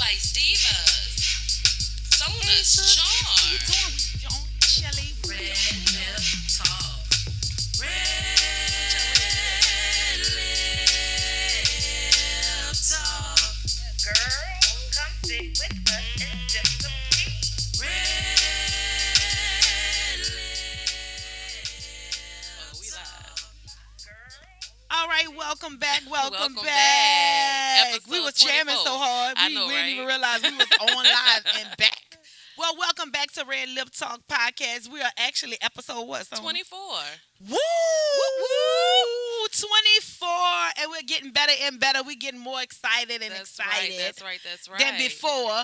Spice Divas, Sona's How you Charm, doing? You on Shelly? Red Lip Talk, Red Lip Talk, Girl, come sit with us and sip some tea. Red Oh, we Lip live. Girl, All right, welcome back. Welcome, Welcome back. back. We Episode was jamming 24. so hard. I We know, didn't right? even realize we was on live and back. Well, welcome back to Red Lip Talk Podcast. We are actually episode what? Sona? 24. Woo! 24. And we're getting better and better. We're getting more excited and That's excited. right. That's right. Than before.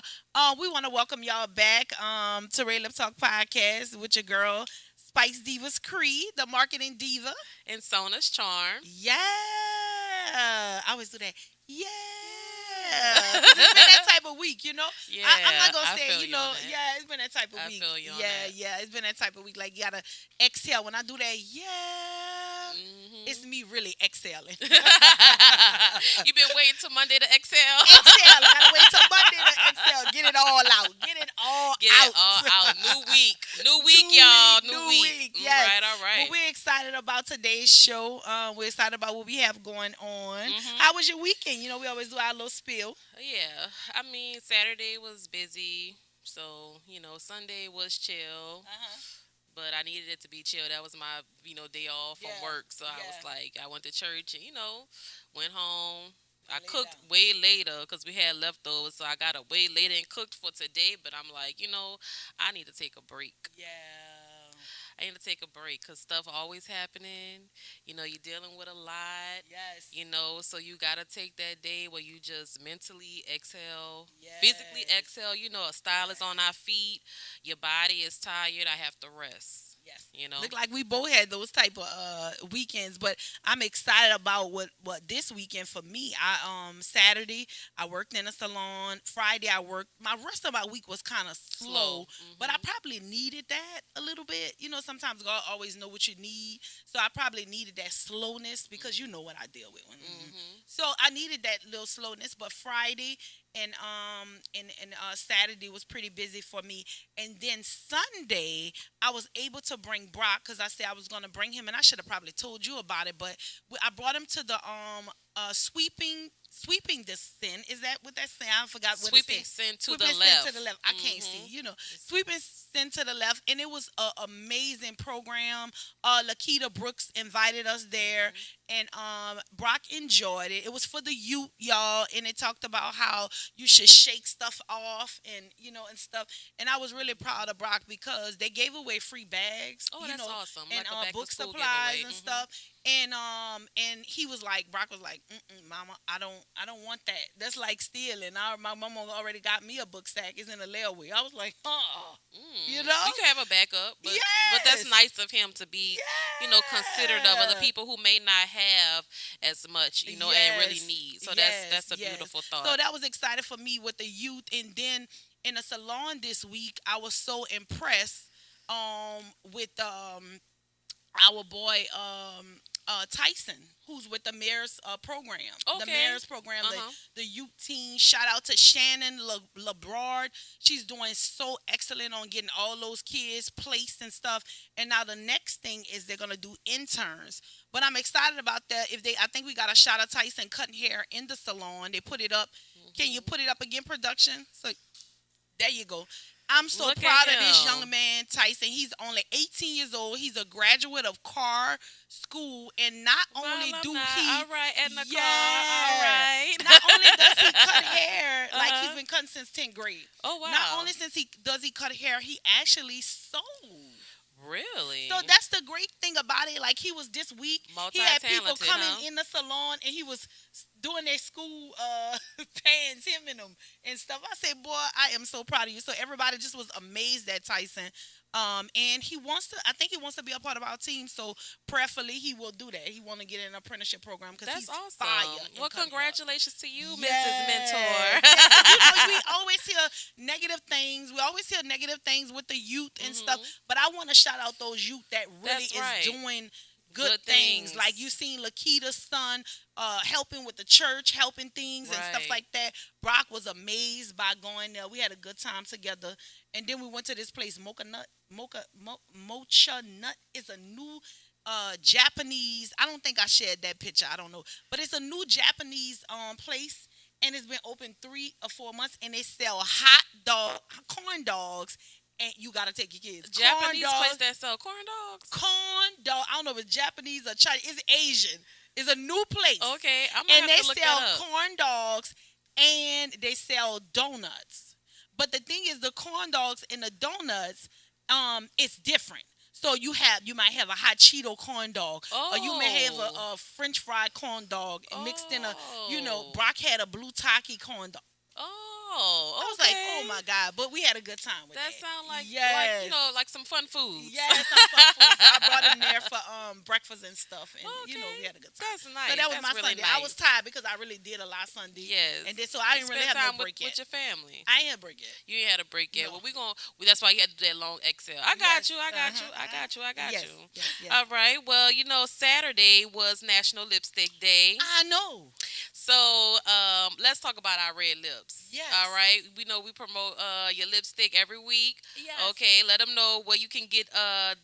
We want to welcome y'all back to Red Lip Talk Podcast with your girl, Spice Divas Kree, the marketing diva. And Sona's Charm. Yeah. I always do that. Yeah. 'Cause it's been that type of week, you know? Yeah. I'm not going to say, feel you you know, on that. yeah, it's been that type of I week. feel you on yeah, that. yeah, it's been that type of week. Like, you got to exhale. When I do that, yeah, Mhm. it's me really exhaling. You been waiting till Monday to exhale? Exhale. I got to wait till Monday to exhale. Get it all out. Get it all Get out. it all out. New week, y'all. New week. Yes. All right. Well, we're excited about today's show. We're excited about what we have going on. Mhm. How was your weekend? You know, we always do our little spill. Yeah. I mean, Saturday was busy. So, Sunday was chill. But I needed it to be chill. That was my, day off from Yeah, work. So I yeah. was like, I went to church and, went home. I Lay cooked down. way later because we had leftovers. So I got up way later and cooked for today. But I'm like, I need to take a break. Yeah. I need to take a break because stuff always happening. You're dealing with a lot. Yes. So you got to take that day where you just mentally exhale, Yes. physically exhale. A style is on our feet. Your body is tired. I have to rest. Yes. You know? Look like we both had those type of weekends, but I'm excited about what this weekend for me. I Saturday I worked in a salon. Friday I worked. My rest of my week was kind of slow, but I probably needed that a little bit. Sometimes God always know what you need, so I probably needed that slowness because you know what I deal with. So I needed that little slowness, but Friday and Saturday was pretty busy for me, and then Sunday I was able to bring Brock because I said I was going to bring him, and I should have probably told you about it, but I brought him to the sweeping descent. Is that what that's saying? I forgot what Sweeping it says. sin to Sweeping the sin left. to the left. I can't see. Sweeping sin to the left, and it was an amazing program. Lakita Brooks invited us there, and Brock enjoyed it. It was for the youth, y'all, and it talked about how you should shake stuff off and and stuff. And I was really proud of Brock because they gave away free bags. Oh, that's awesome. And Like a back book to school supplies giveaway. and stuff. And he was like, Brock was like, Mama, I don't want that. That's like stealing. My mama already got me a book sack. It's in a layaway. I was like, you know? You can have a backup, but that's Yes. nice of him to be, considerate of other Yeah. people who may not have as much, and really Yes. need. So Yes, that's a yes. beautiful thought. So that was excited for me with the youth. And then in a salon this week, I was so impressed with our boy Tyson, who's with the mayor's program. The Okay. mayor's program, Uh-huh. the youth team. Shout out to Shannon LeBrard. She's doing so excellent on getting all those kids placed and stuff. And now the next thing is they're gonna do interns. But I'm excited about that. I think we got a shot of Tyson cutting hair in the salon. They put it up. Can you put it up again, production? So there you go. I'm so Look at proud of this him. young man, Tyson. He's only 18 years old. He's a graduate of Carr School, and not only do Alumni. he, All right, Edna Yeah. Carr. All right. not only does he cut hair, like he's been cutting since 10th grade. Oh, wow. Not only does he cut hair, he actually sewed. Really? So that's the great thing about it. Like he was this week, he had people Multi-talented, coming huh? in the salon, and he was doing their school pants, him and them and stuff. I said, boy, I am so proud of you. So everybody just was amazed at Tyson. And I think he wants to be a part of our team. So prayerfully, he will do that. He want to get in an apprenticeship program because That's he's awesome. fire. in Well, cutting hair. congratulations to you, Yes. Mrs. Mentor. Yes. We always hear negative things. We always hear negative things with the youth and stuff. But I want to shout out those youth that really That's is right. doing good things. Like you seen Lakita's son helping with the church, helping things and stuff Right. like that. Brock was amazed by going there. We had a good time together. And then we went to this place, Mocha Nut is a new Japanese. I don't think I shared that picture. I don't know. But it's a new Japanese place and it's been open 3 or 4 months and they sell corn dogs and you gotta take your kids. Japanese corn place dogs, that sell corn dogs. corn dog. I don't know if it's Japanese or Chinese. It's Asian. It's a new place. Okay, I'm gonna And have they to look sell that up. corn dogs and they sell donuts. But the thing is, the corn dogs and the donuts, it's different. So you might have a hot Cheeto corn dog, or you may have Oh. a French fried corn dog mixed in a, Oh. Brock had a blue taki corn dog. Oh, I was okay. like, oh my God, but we had a good time with that. That sound like yes. like some fun foods. Yes, some fun foods. I brought him there for breakfast and stuff, and Okay. we had a good time. That's nice. So that was That's my really Sunday. nice. I was tired because I really did a lot Sunday. Yes. And then so I didn't really Spend have time no break with yet. your family. I ain't had a break yet. You ain't had a break yet. No. Well, that's why you had to do that long exhale. I got Yes. you. I got you. Uh-huh. I got you. I got Yes. you. Yes. All right. Well, Saturday was National Lipstick Day. I know. So let's talk about our red lips. Yes. All right. We know we promote your lipstick every week. Yes. Okay. Let them know where you can get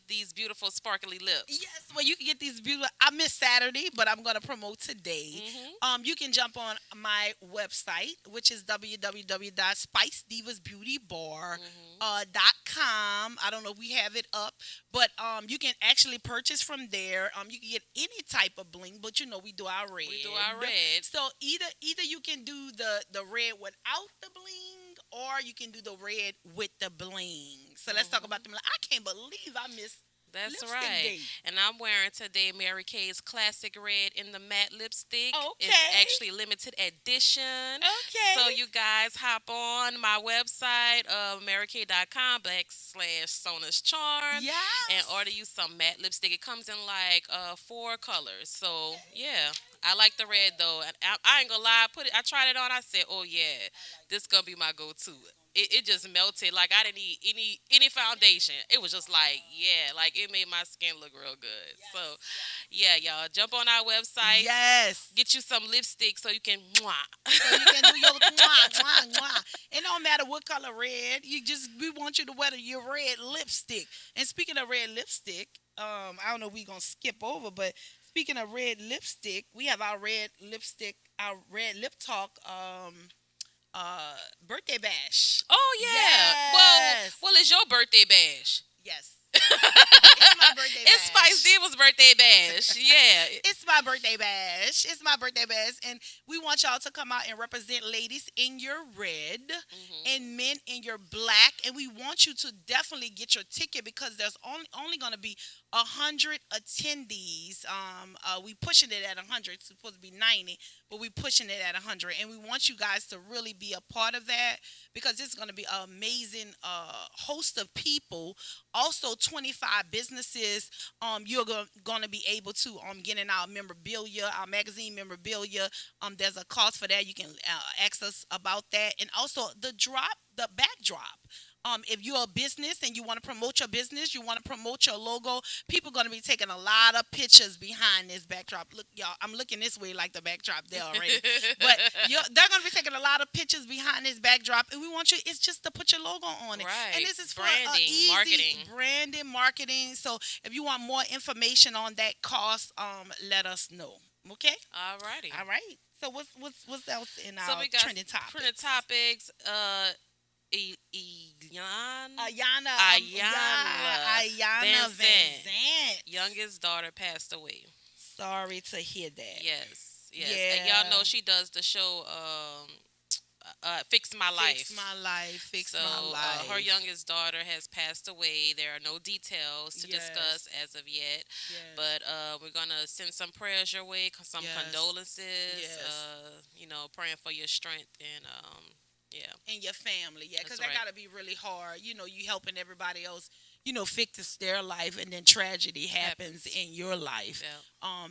these beautiful sparkly lips. Yes, well, you can get these beautiful. I missed Saturday, but I'm going to promote today. Mm-hmm. You can jump on my website, which is www.spicedivasbeautybar.com. I don't know if we have it up, but you can actually purchase from there. You can get any type of bling, but we do our red. We do our red. So either you can do the red without the bling, or you can do the red with the bling. So let's talk about them. I can't believe I missed. That's Lipstick right. Day. And I'm wearing today Mary Kay's classic red in the matte lipstick. Okay. It's actually limited edition. Okay. So you guys hop on my website, marykay.com/Sonas Charm. Yes. And order you some matte lipstick. It comes in like 4 colors. So yeah. I like the red though. And I ain't gonna lie, I tried it on, I said, oh yeah, this gonna be my go-to. It just melted. Like I didn't need any foundation. It was just like, yeah, like it made my skin look real good. So yeah, y'all jump on our website. Yes. Get you some lipstick so you can So you can do your mwah, mwah, mwah. It don't matter what color red. We want you to wear your red lipstick. And speaking of red lipstick, I don't know if we're gonna skip over, but speaking of red lipstick, we have our red lip talk birthday bash. Oh yeah. Yes. Well, it's your birthday bash. Yes. It's my birthday bash. It's Spice Diva's birthday bash. Yeah. It's my birthday bash. It's my birthday bash. And we want y'all to come out and represent ladies in your red and men in your black. And we want you to definitely get your ticket because there's only going to be 100 attendees. We pushing it at 100. It's supposed to be 90, but we pushing it at 100. And we want you guys to really be a part of that because it's going to be an amazing host of people. Also, 25 businesses. You're going to be able to get in our memorabilia, our magazine memorabilia. There's a cost for that. You can ask us about that. And also the backdrop. If you're a business and you want to promote your business, you want to promote your logo, people are going to be taking a lot of pictures behind this backdrop. Look, y'all, I'm looking this way like the backdrop there already. But they're going to be taking a lot of pictures behind this backdrop, and we want you, it's just to put your logo on it. Right. And this is for Branding, easy marketing. marketing. So if you want more information on that cost, let us know. Okay? Alrighty. All right. So what's else in So our we got trending topics? Trending topics. Ayana Van Van Zant. Zant. Youngest daughter passed away. Sorry to hear that. Yes. And Yeah. y'all know she does the show Fix My Life. Fix my life. Fix So my life. her youngest daughter has passed away. There are no details to Yes. discuss as of yet. Yes. But we're going to send some prayers your way, some Yes. condolences, Yes. praying for your strength and yeah. And your family, yeah, because That's that right. got to be really hard. You helping everybody else, fix their life, and then tragedy happens in your life. Yeah.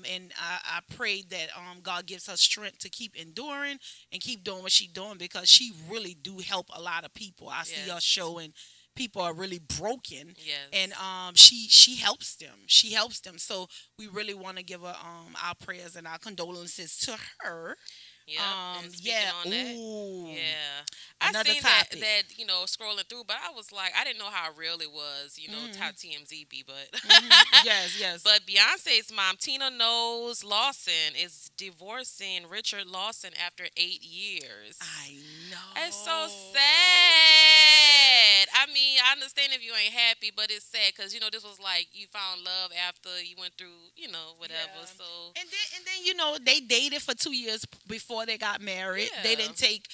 And I pray that God gives her strength to keep enduring and keep doing what she's doing because she really do help a lot of people. I see her Yes. showing people are really broken, and Yes. she helps them. She helps them. So we really want to give her our prayers and our condolences to her. Yep. And speaking Yeah. on that, Ooh, yeah, I another seen that topic. scrolling through, but I was like, I didn't know how real it was. How Hmm. TMZ be, but Yes, yes. but Beyonce's mom, Tina Knowles Lawson, is divorcing Richard Lawson after 8 years. I It's so know. Yes. sad. I mean, I understand if you ain't happy, but it's sad because this was like you found love after you went through, whatever. Yeah. So And then they dated for 2 years before they got married. They yeah, didn't take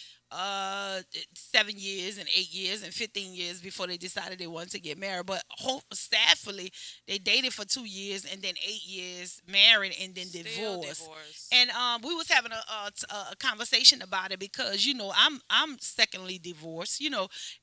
7 years and 8 years and 15 years before they decided they wanted to get married. But sadly, they dated for 2 years and then 8 years married and then still divorced. divorced. And we was having a conversation about it because I'm secondly divorced,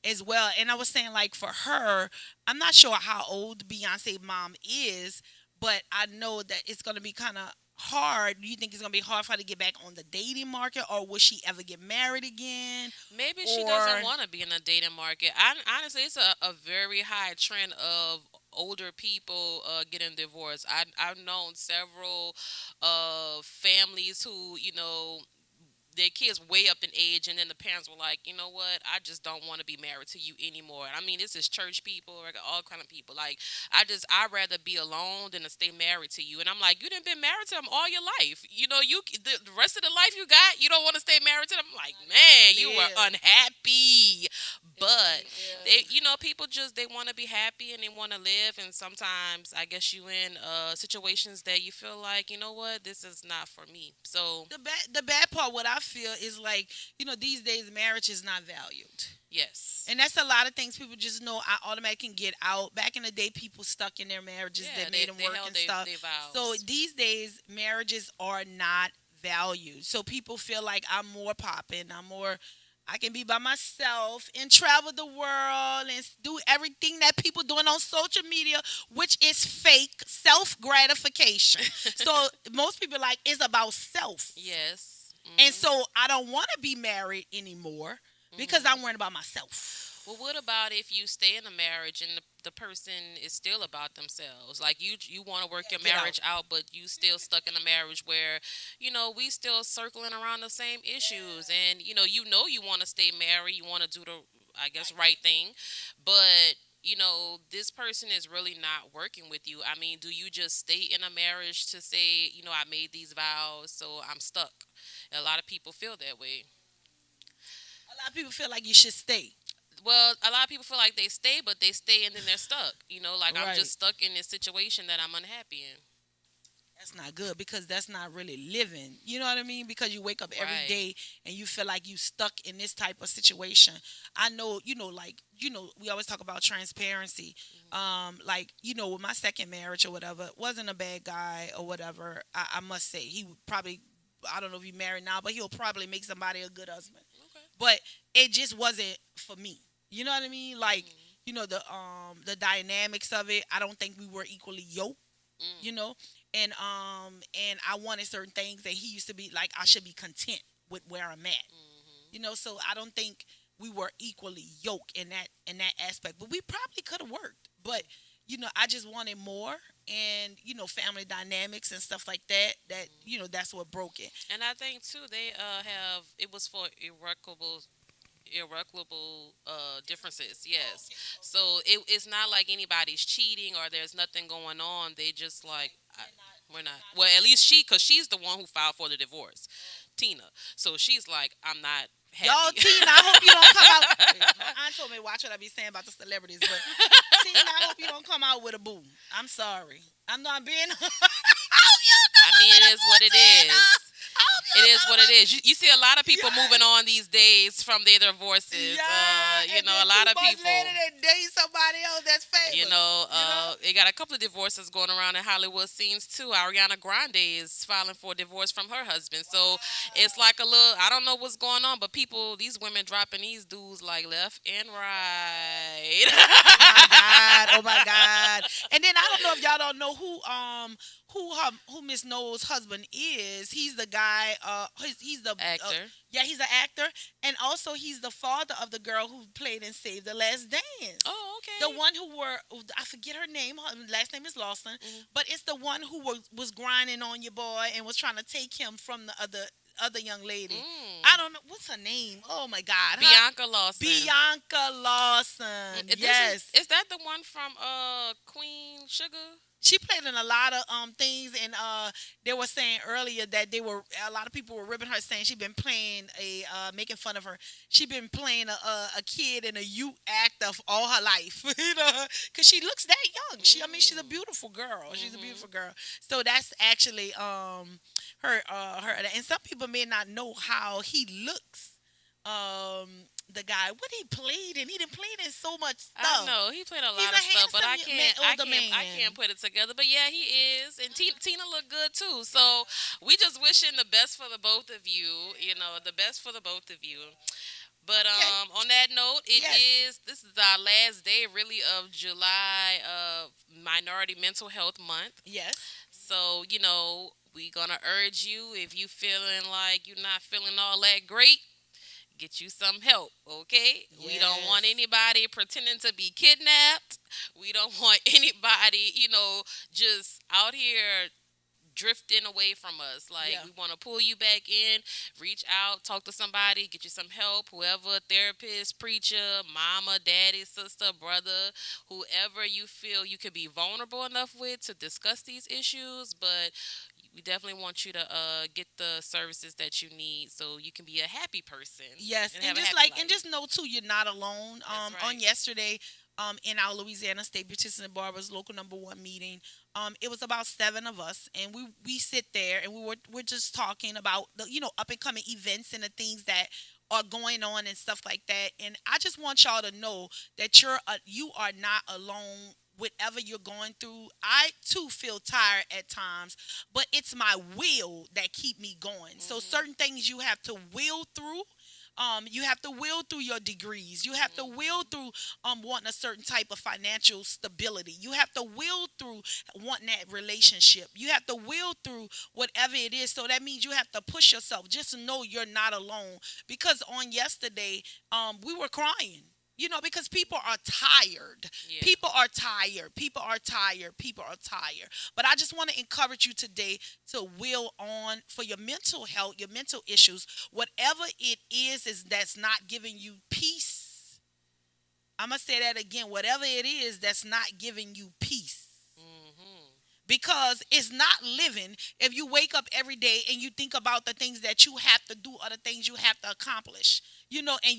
as well. And I was saying, like, for her, I'm not sure how old Beyonce mom is, but I know that it's gonna be kind of hard. Do you think it's gonna be hard for her to get back on the dating market, or will she ever get married again? Maybe she Or doesn't want to be in the dating market. Honestly, it's a very high trend of older people getting divorced. I've known several families who their kids way up in age, and then the parents were like, you know what, I just don't want to be married to you anymore. I mean, this is church people, like all kind of people. Like, I'd rather be alone than to stay married to you. And I'm like, you didn't been married to them all your life. The rest of the life you got, you don't want to stay married to them. I'm like, man, you were yeah, unhappy. But yeah. people just they want to be happy and they want to live. And sometimes I guess you in situations that you feel like, you know what, this is not for me. So The bad part, what I feel is, like, these days marriage is not valued. yes. And that's a lot of things people just know I automatically can get out. Back in the day, people stuck in their marriages Yeah, that made them they work held and stuff. they So vows. these days, marriages are not valued. So people feel like I'm more popping. I can be by myself and travel the world and do everything that people doing on social media, which is fake self gratification. So most people, like, it's about self. Yes. And so I don't want to be married anymore because Hmm. I'm worried about myself. Well, what about if you stay in a marriage and the person is still about themselves? Like you want to work your Get out. marriage out, but you still stuck in a marriage where, we still circling around the same issues, and you want to stay married, you want to do the, I guess, right thing, but this person is really not working with you. I mean, do you just stay in a marriage to say, I made these vows, so I'm stuck? A lot of people feel that way. A lot of people feel like you should stay. Well, a lot of people feel like they stay, but they stay and then they're stuck. Like I'm Right. just stuck in this situation that I'm unhappy in. That's not good because that's not really living. You know what I mean? Because you wake up every Right. day and you feel like you stuck in this type of situation. I know, we always talk about transparency. Like, with my second marriage or whatever, wasn't a bad guy or whatever. I must say, he would probably, I don't know if he's married now, but he'll probably make somebody a good husband. Okay. But it just wasn't for me. You know what I mean? Like, Mm-hmm. the dynamics of it. I don't think we were equally yoked. You Mm. know, and I wanted certain things, and he used to be like, I should be content with where I'm at. Mm-hmm. So I don't think we were equally yoked in that aspect. But we probably could have worked. But I just wanted more, and family dynamics and stuff like that. That's what broke it. And I think too they have it was for irrecoverable differences. Yes. So it's not like anybody's cheating or there's nothing going on. They just like we're not. Well, at least because she's the one who filed for the divorce, Tina. So she's like, I'm not Y'all, happy. Tina, I hope you don't come out. My aunt told me watch what I be saying about the celebrities, but Tina, I hope you don't come out with a boo. I'm sorry. I'm not being. I hope you I come out mean, it with a is boo, what it Tina. is. I hope It you is come what it out. is. You see a lot of people Yes. moving on these days from their divorces. Yeah, and A then lot 2 of months people. later they date somebody else that's famous. They got a couple of divorces going around in Hollywood scenes too. Ariana Grande is filing for divorce from her husband. So it's like a little, I don't know what's going on, but these women dropping these dudes like left and right. Oh my God! Oh my God! And then I don't know if y'all don't know who Miss Knowles' husband is. He's the guy. He's the Actor. yeah, he's an actor, and also he's the father of the girl who played in Save the Last Dance. Oh, The okay. one who were I forget her name. Her last name is Lawson, Mhm. but it's the one who was grinding on your boy and was trying to take him from the other young lady. I Mm. don't know what's her name. Oh my God, huh? Bianca Lawson. Bianca Lawson. This Yes. is that the one from Queen Sugar? She played in a lot of things, and they were saying earlier that a lot of people were ribbing her, saying she been playing making fun of her. She been playing a kid and a youth actor all her life, because she looks that young. I mean, she's a beautiful girl. She's a Mhm. beautiful girl. So that's actually her, and some people may not know how he looks. The guy, what he played, and he didn't play in so much I stuff. know he played a He's lot a of stuff, but handsome older man. I can't put it together. But yeah, he is, and Tina looked good too. So we just wishing the best for the both of you. You know, the best for the both of you. But Okay. on that note, Yes. this is our last day really of July of Minority Mental Health Month. Yes. So we gonna urge you, if you feeling like you're not feeling all that great, get you some help, okay? We don't want Yes. anybody pretending to be kidnapped. We don't want anybody, just out here drifting away from us. Like, Yeah. we want to pull you back in, reach out, talk to somebody, get you some help, whoever, therapist, preacher, mama, daddy, sister, brother, whoever you feel you could be vulnerable enough with to discuss these issues. But we definitely want you to get the services that you need so you can be a happy person Yes, and and have a just happy like and life. just know too, you're not alone. That's On right. yesterday, in our Louisiana State Petition and Barbers local number 1 meeting, it was about 7 of us, and we sit there and we're just talking about the up and coming events and the things that are going on and stuff like that. And I just want y'all to know that you are not alone. Whatever you're going through, I too feel tired at times, but it's my will that keep me going. So Mhm. certain things you have to will through. You have to will through your degrees. You have to will Mhm. through wanting a certain type of financial stability. You have to will through wanting that relationship. You have to will through whatever it is. So that means you have to push yourself. Just to know you're not alone. Because on yesterday, we were crying. Because people are tired. Yeah. People are tired. People are tired. People are tired. But I just want to encourage you today to will on for your mental health, your mental issues, whatever it is that's not giving you peace. I'm gonna say that again. Whatever it is that's not giving you peace. Mhm. Because it's not living if you wake up every day and you think about the things that you have to do or the things you have to accomplish. And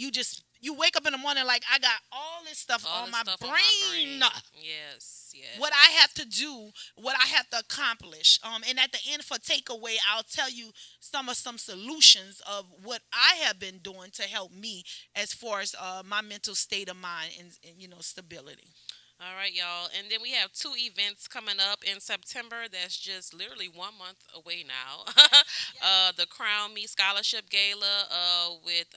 you wake up in the morning like, I got all this stuff All on this my stuff on my brain. brain. Yes. What Yes. I have to do, what I have to accomplish. And at the end, for takeaway, I'll tell you some solutions of what I have been doing to help me as far as my mental state of mind and stability. All right, y'all. And then we have two events coming up in September that's just literally 1 month away now. The Crown Me Scholarship Gala with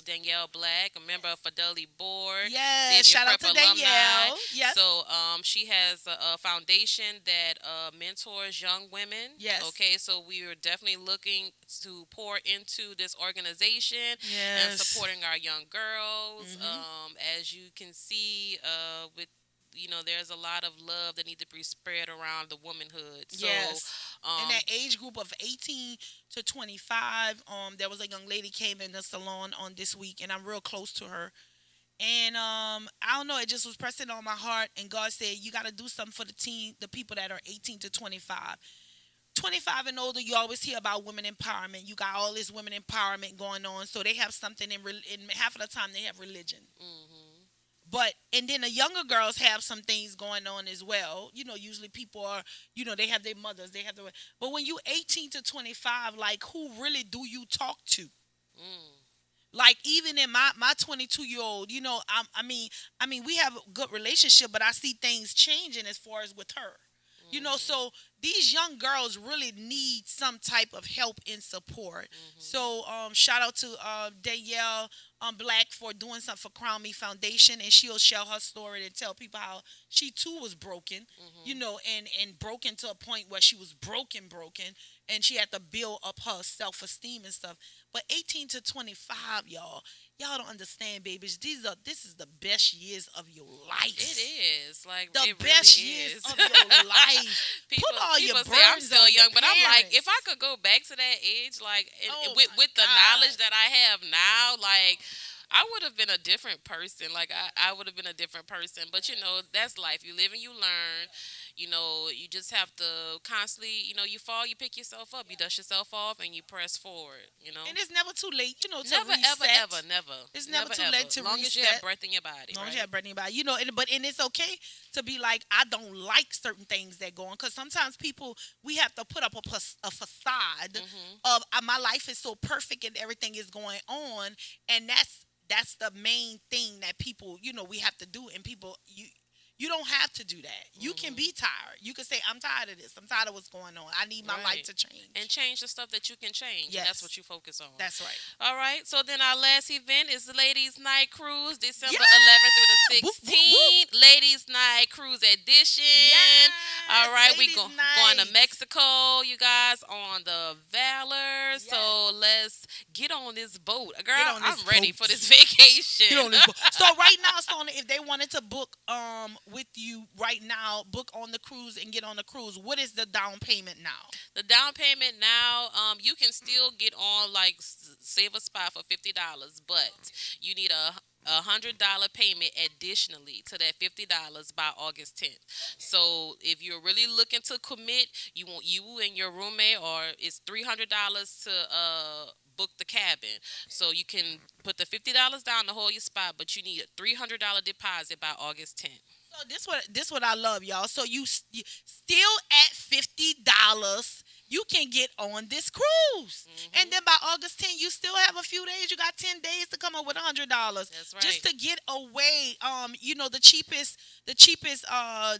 Danielle Black, a member of Fidelity Board, Yes, Xavier shout out Prep to alumni. Danielle. Yes, So she has a foundation that mentors young women. yes, Okay, so we are definitely looking to pour into this organization and yes. supporting our young girls. Hmm. As you can see, with there's a lot of love that needs to be spread around the womanhood. So, Yes. In um, that age group of 18 to 25, there was a young lady came in the salon on this week, and I'm real close to her. And I don't know, it just was pressing on my heart, and God said, you got to do something for the people that are 18 to 25. 25 and older, you always hear about women empowerment. You got all this women empowerment going on, so they have something in half of the time they have religion. mhm. But and then the younger girls have some things going on as well. Usually people are, they have their mothers, they have their. But when you 18 to 25, like who really do you talk to? Mm. Like even in my 22-year-old, I mean we have a good relationship, but I see things changing as far as with her. So these young girls really need some type of help and support. So shout out to Danielle Black for doing something for Crown Me Foundation, and she'll share her story and tell people how she too was broken, and broken to a point where she was broken, and she had to build up her self esteem and stuff. But 18 to 25, y'all don't understand, babies. This is the best years of your life. It is like The it best really years is. of your life. people, Put all your people say I'm burdens still on your young, but I'm like, parents. if I could go back to that age, like Oh with my the God. knowledge that I have now, like I would have been a different person. Like I would have been a different person. But that's life. You live and you learn. You just have to constantly, you fall, you pick yourself up, you dust yourself off, and you press forward. And it's never too late, to Never, reset. never. It's never too ever. late to As long as you reset. have breath in your body, As long as right? you have breath in your body, and it's okay to be like, I don't like certain things that go on, because sometimes people, we have to put up a facade of my life is so perfect and everything is going on, and that's the main thing that people, we have to do, and people, you don't have to do that. You can be tired. You can say, I'm tired of this. I'm tired of what's going on. I need my life Right. to change. And change the stuff that you can change. Yes. And that's what you focus on. That's right. All right. So then our last event is the Ladies Night Cruise, December Yes! 11th through the Whoop, whoop, 16th. Ladies Night Cruise edition. Yes, All right. Ladies Going Night. to Mexico, you guys, on the Valor. Yes. So let's get on this boat. Girl, Get on I'm this ready boat. for this vacation. Get on this boat. So right now, Sona, if they wanted to book with you right now, book on the cruise and get on the cruise, what is the down payment now? The down payment now, you can still get on, like, save a spot for $50, but you need a $100 payment additionally to that $50 by August 10th. So if you're really looking to commit, you want you and your roommate, or it's $300 to book the cabin. So you can put the $50 down to hold your spot, but you need a $300 deposit by August 10th. So this what I love, y'all. So you still at $50, you can get on this cruise, and then by August 10th, you still have a few days. You got 10 days to come up with $100. That's right. Just to get away. The cheapest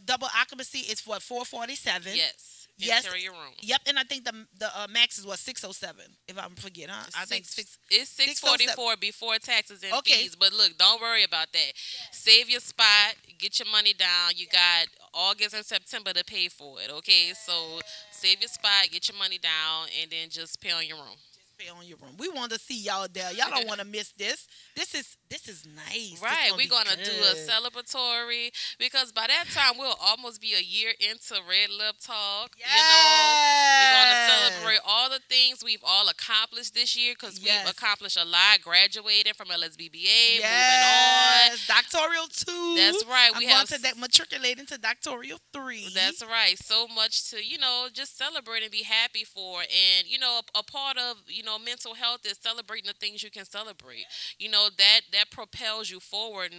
double occupancy is for $447. Yes. Yes. Interior room. Yep, and I think the max is what, $607, if I'm forgetting, huh? I think It's $644 before taxes and Okay. fees. But look, don't worry about that. Save your spot, get your money down. You got August and September to pay for it. Okay, so save your spot, get your money down, and then just pay on your room. pay on your room. We want to see y'all there. Y'all don't want to miss this. This is nice. This Right, we're be gonna do a good. celebratory, because by that time we'll almost be a year into RedLip Talk. Yes. We're gonna celebrate all the things we've all accomplished this year, because Yes. we've accomplished a lot. Graduating from LSBBA, Yes. Doctoral 2. moving on. That's right. I'm We going have to that matriculating to doctoral 3. That's right. So much to, just celebrate and be happy for. And, a part of, mental health is celebrating the things you can celebrate. That propels you forward,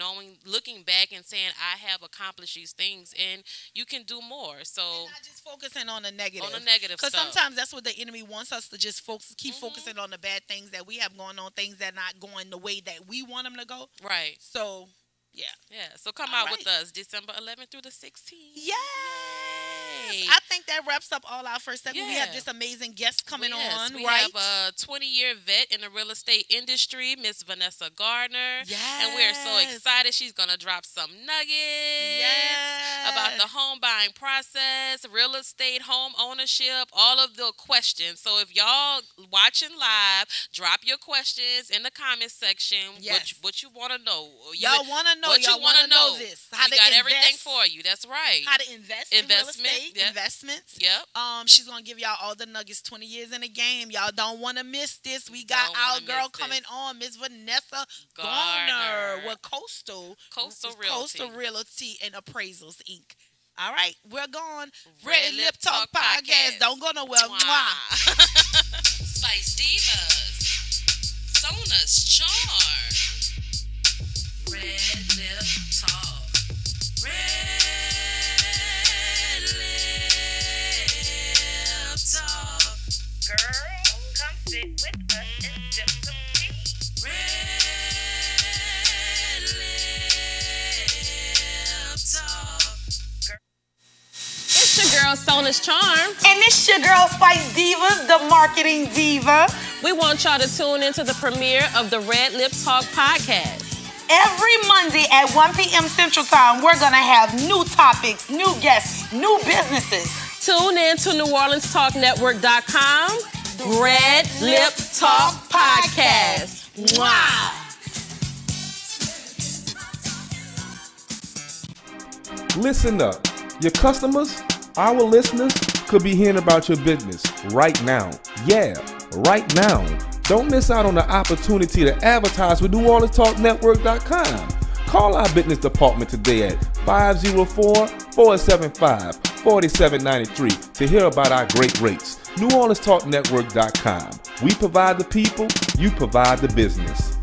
looking back and saying, I have accomplished these things and you can do more. So, And not just focusing on the negative. on the negative Because stuff. sometimes that's what the enemy wants us to just keep focusing on the bad things that we have going on, things that are not going the way that we want them to go. Right. So, yeah. Yeah. So come All out with right. us December 11th through the 16th. Yes. Yay. I think that wraps up all our first segment. We have Yeah. this amazing guest coming on, We right? have a 20-year vet in the real estate industry, Miss Vanessa Gardner. Yes. And we're so excited. She's going to drop some nuggets Yes. about the home buying process, real estate, home ownership, all of the questions. So if y'all watching live, drop your questions in the comment section. Yes. What you want to know. Y'all want to know. What Y'all you want to know know. this. We got everything for you. That's right. How to invest in real Investment, estate. yep. Investments. Yep. She's gonna give y'all all the nuggets. 20 years in the game. Y'all don't want to miss this. We got Don't our wanna girl miss coming this. on, Miss Vanessa Gardner. Gardner with Coastal Realty. Realty and Appraisals Inc. All right, we're gone. Red Red Lip Lip Talk Talk Podcast. Podcast. Don't go nowhere. Mwah. Spice Divas. Sona's Charm. Red Lip Talk. Red Lip Talk. Girl, come sit with us and sip some tea. Red Lip Talk. It's your girl girl, Sona's Charm. And this your girl Spice Divas, the marketing diva. We want y'all to tune into the premiere of the Red Lip Talk podcast. Every Monday at 1 p.m. Central Time, we're going to have new topics, new guests, new businesses. Tune in to NewOrleansTalkNetwork.com. Red Lip Talk podcast. Wow. Listen up. Your customers, our listeners, could be hearing about your business right now. Yeah, right now. Don't miss out on the opportunity to advertise with NewOrleansTalkNetwork.com. Call our business department today at 504-475-4793 to hear about our great rates. NewOrleansTalkNetwork.com. We provide the people, you provide the business.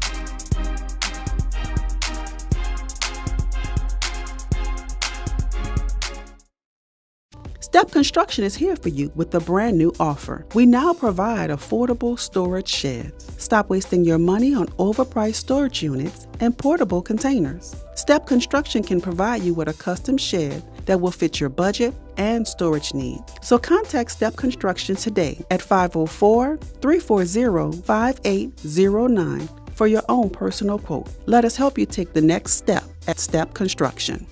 Step Construction is here for you with a brand new offer. We now provide affordable storage sheds. Stop wasting your money on overpriced storage units and portable containers. Step Construction can provide you with a custom shed that will fit your budget and storage needs. So contact Step Construction today at 504-340-5809 for your own personal quote. Let us help you take the next step at Step Construction.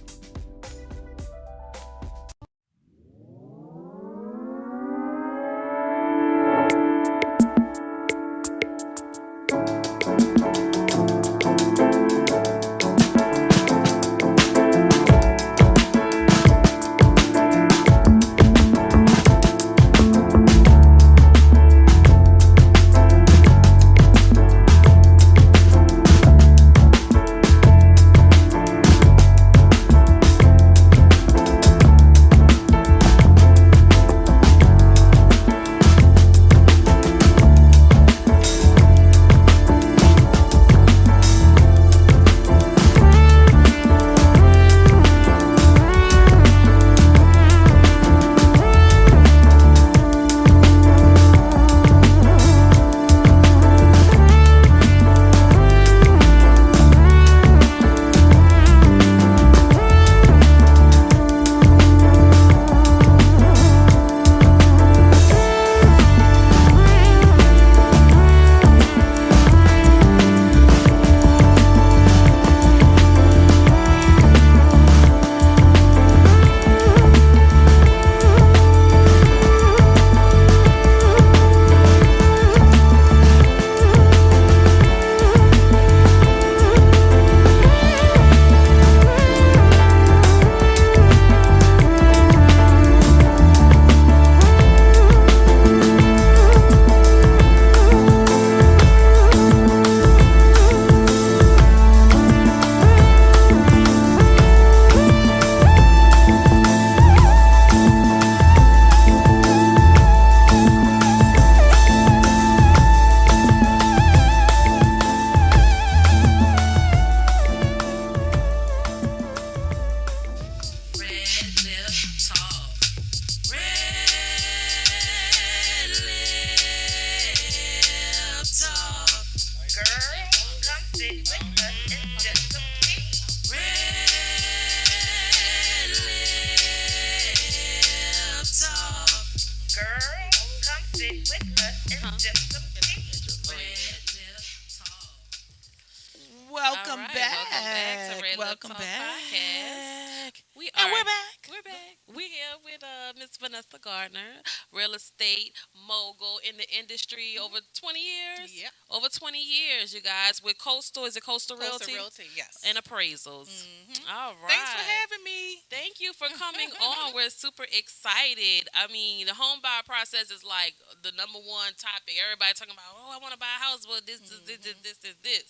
Welcome All right, back. welcome back to Red Lip Welcome Talk back. Podcast. We And are. we're back. We're back. We here with Miss Vanessa Gardner, real estate mogul in the industry over 20 years. Yep. Over 20 years, you guys, with Coastal. Is it Coastal Coastal Realty? Realty, yes. And appraisals. All right. Thanks for having me. Thank you for coming on. We're super excited. I mean, the home buyer process is like the number one topic. Everybody talking about, oh, I want to buy a house, but this. Right.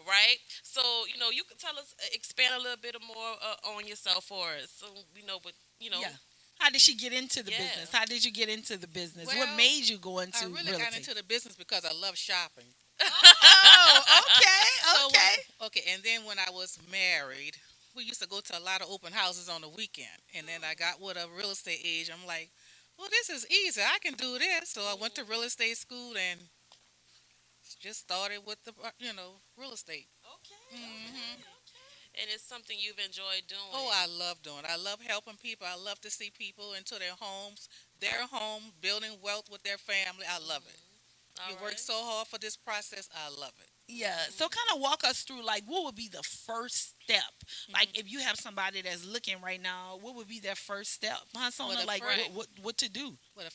Right? So, you can tell us, expand a little bit more on yourself for us. So, Yeah. How did she get into the Yeah. business? How did you get into the business? what Well, made you go into I really realty? got into the business because I love shopping. Oh, okay, So okay. Okay, and then when I was married, we used to go to a lot of open houses on the weekend. And then I got with a real estate agent. I'm like, well, this is easy. I can do this. So I went to real estate school and just started with the, real estate. Okay. Mm-hmm. And it's something you've enjoyed doing. Oh, I love doing it. I love helping people. I love to see people into their home, building wealth with their family. I love it. All You work right. so hard for this process. I love it. Yeah. So kind of walk us through like what would be the first step? Like if you have somebody that's looking right now, what would be their first step? Huh, Sona? Well, the Like fir- what to do? Well, the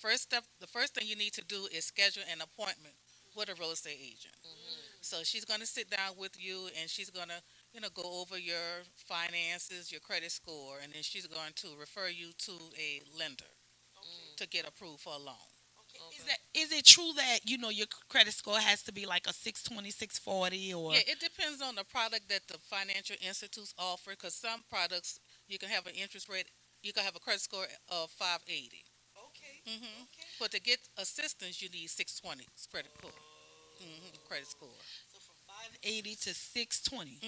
first thing you need to do is schedule an appointment with a real estate agent. So she's going to sit down with you and she's going to, go over your finances, your credit score, and then she's going to refer you to a lender to get approved for a loan. Is it true that your credit score has to be like a 620, 640 or Yeah, it depends on the product that the financial institutes offer because some products you can have an interest rate, you can have a credit score of 580. Okay. But to get assistance, you need 620 credit score. Credit score. So from 580 to 620.